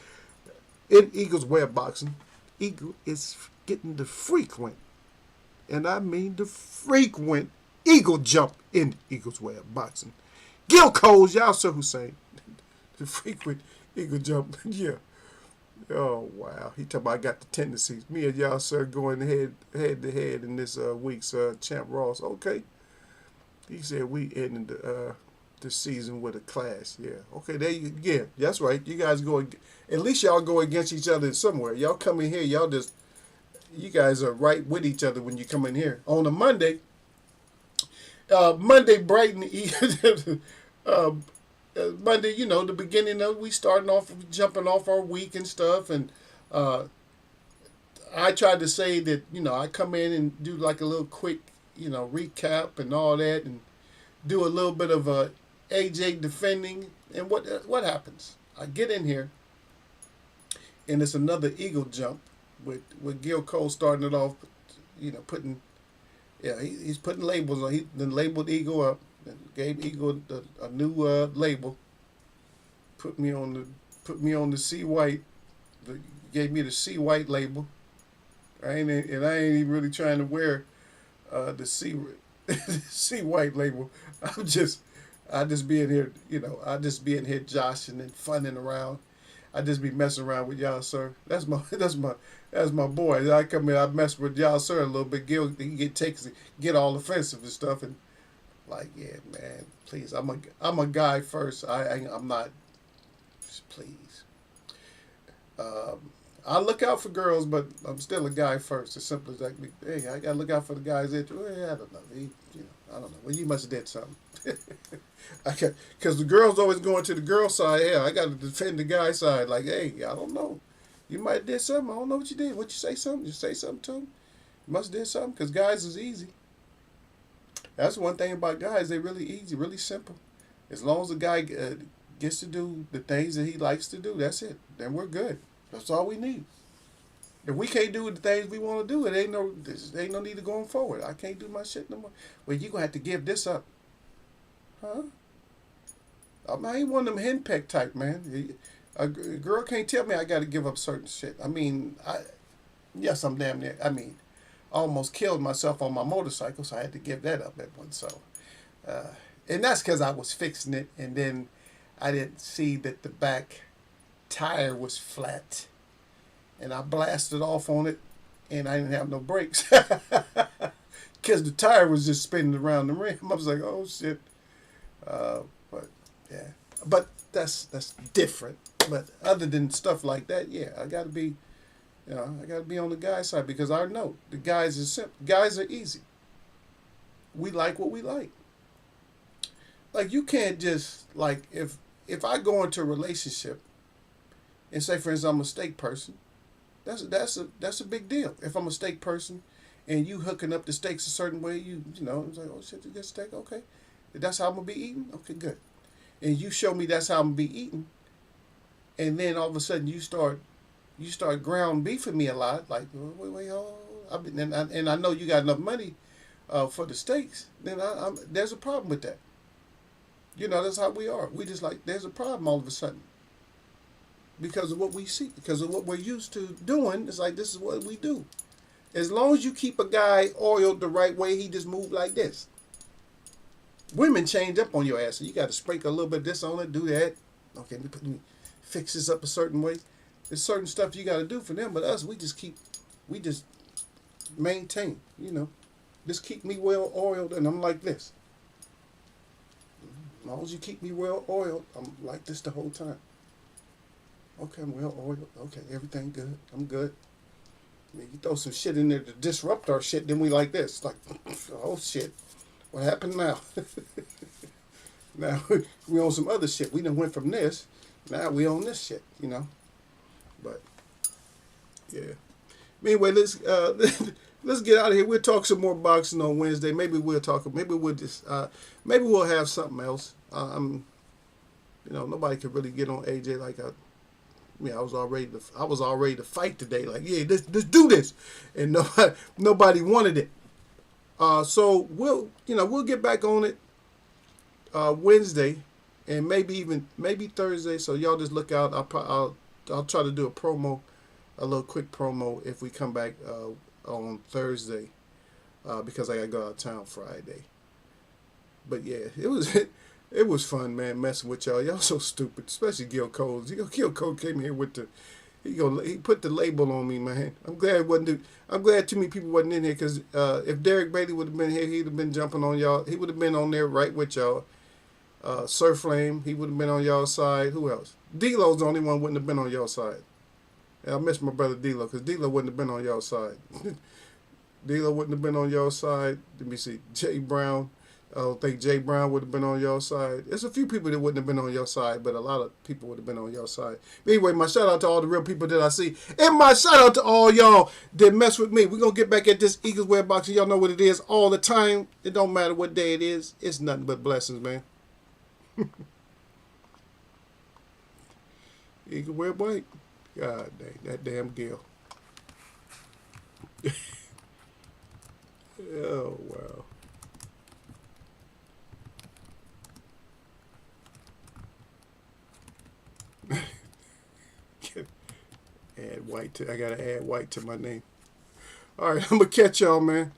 in Eagles web boxing. Eagle is getting the frequent, and I mean the frequent eagle jump in Eagles web boxing. Gil Coles, y'all sir Hussein. The frequent eagle jump, yeah. Oh wow, he talking about I got the tendencies. Me and y'all sir going head to head in this week's Champ Ross. Okay, he said we ending the season with a clash. Yeah. Okay. There you. Yeah. That's right. You guys go. At least y'all go against each other somewhere. Y'all come in here. You guys are right with each other when you come in here on a Monday. Monday, bright and Monday. You know, the beginning of we starting off, jumping off our week and stuff, and I tried to say that I come in and do like a little quick recap and all that, and do a little bit of a AJ defending, and what happens? I get in here, and it's another eagle jump with Gil Cole starting it off, putting, he's putting labels on. He then labeled Eagle up, and gave Eagle a new label. Put me on the C White. Gave me the C White label. I ain't even really trying to wear the C White label. I just be in here, I just be in here joshing and funning around. I just be messing around with y'all, sir. That's my boy. I come in, I mess with y'all, sir, a little bit. He get all offensive and stuff, and like, yeah, man, please. I'm a guy first. I'm not. Please. I look out for girls, but I'm still a guy first. As simple as that. Hey, I gotta look out for the guys that. I don't know. I don't know. Well, you must have did something. Because the girls always going to the girl side. Yeah, I got to defend the guy side. Like, hey, I don't know. You might have did something. I don't know what you did. What you say something? You say something to them? You must have did something. Because guys is easy. That's one thing about guys. They're really easy, really simple. As long as the guy gets to do the things that he likes to do, that's it. Then we're good. That's all we need. If we can't do the things we want to do, it ain't no need to going forward. I can't do my shit no more. Well, you're going to have to give this up. Huh? I ain't one of them henpeck type, man. A girl can't tell me I got to give up certain shit. I mean, yes, I'm damn near. I mean, I almost killed myself on my motorcycle, so I had to give that up at once. So, and that's because I was fixing it, and then I didn't see that the back tire was flat, and I blasted off on it, and I didn't have no brakes because the tire was just spinning around the rim. I was like, oh shit. But yeah, but that's different. But other than stuff like that, yeah, I gotta be on the guy side, because I know the guys are simple. Guys are easy. We like what we like. Like, you can't just, like, if I go into a relationship and say, for instance, I'm a steak person, that's a big deal. If I'm a steak person and you hooking up the steaks a certain way, you know, it's like, oh shit, you get steak, okay. That's how I'm gonna be eating? Okay, good. And you show me that's how I'm gonna be eating, and then all of a sudden you start ground beefing me a lot, like wait, hold on. And I know you got enough money for the steaks, then there's a problem with that. You know, that's how we are. We just like there's a problem all of a sudden because of what we see, because of what we're used to doing. It's like this is what we do. As long as you keep a guy oiled the right way, he just move like this. Women change up on your ass. So you got to sprinkle a little bit of this on it, do that. Okay, me fix this up a certain way. There's certain stuff you got to do for them, but us, we just maintain. You know, just keep me well oiled, and I'm like this. As long as you keep me well oiled, I'm like this the whole time. Okay, I'm well oiled. Okay, everything good. I'm good. I mean, you throw some shit in there to disrupt our shit, then we like this. Like, oh shit, what happened now? Now we on some other shit. We done went from this. Now we on this shit, you know. But yeah. Anyway, let's get out of here. We'll talk some more boxing on Wednesday. Maybe we'll talk. Maybe we'll just. Maybe we'll have something else. You know, nobody could really get on AJ like I. I was already to fight today. Like, yeah, let's do this, and nobody wanted it. So we'll get back on it Wednesday, and maybe Thursday. So y'all just look out. I'll try to do a little quick promo if we come back on Thursday, because I gotta go out of town Friday. But yeah, it was fun, man, messing with y'all. Y'all so stupid, especially Gil Coles. Gil Coles came here with he put the label on me, man. I'm glad too many people wasn't in here, because if Derek Bailey would have been here, he'd have been jumping on y'all. He would have been on there right with y'all. Sir Flame, he would have been on y'all side. Who else? D-Lo's the only one wouldn't have been on y'all side. I miss my brother D-Lo, because D-Lo wouldn't have been on y'all side. D-Lo wouldn't have been on y'all side. Let me see. Jay Brown. I don't think Jay Brown would have been on your side. There's a few people that wouldn't have been on your side, but a lot of people would have been on your side. But anyway, my shout out to all the real people that I see. And my shout out to all y'all that mess with me. We're going to get back at this Eagles Wear boxing. Y'all know what it is all the time. It don't matter what day it is. It's nothing but blessings, man. Eagle Wear White. God dang, that damn Gil. Oh, wow. I gotta add white to my name. All right, I'm gonna catch y'all, man.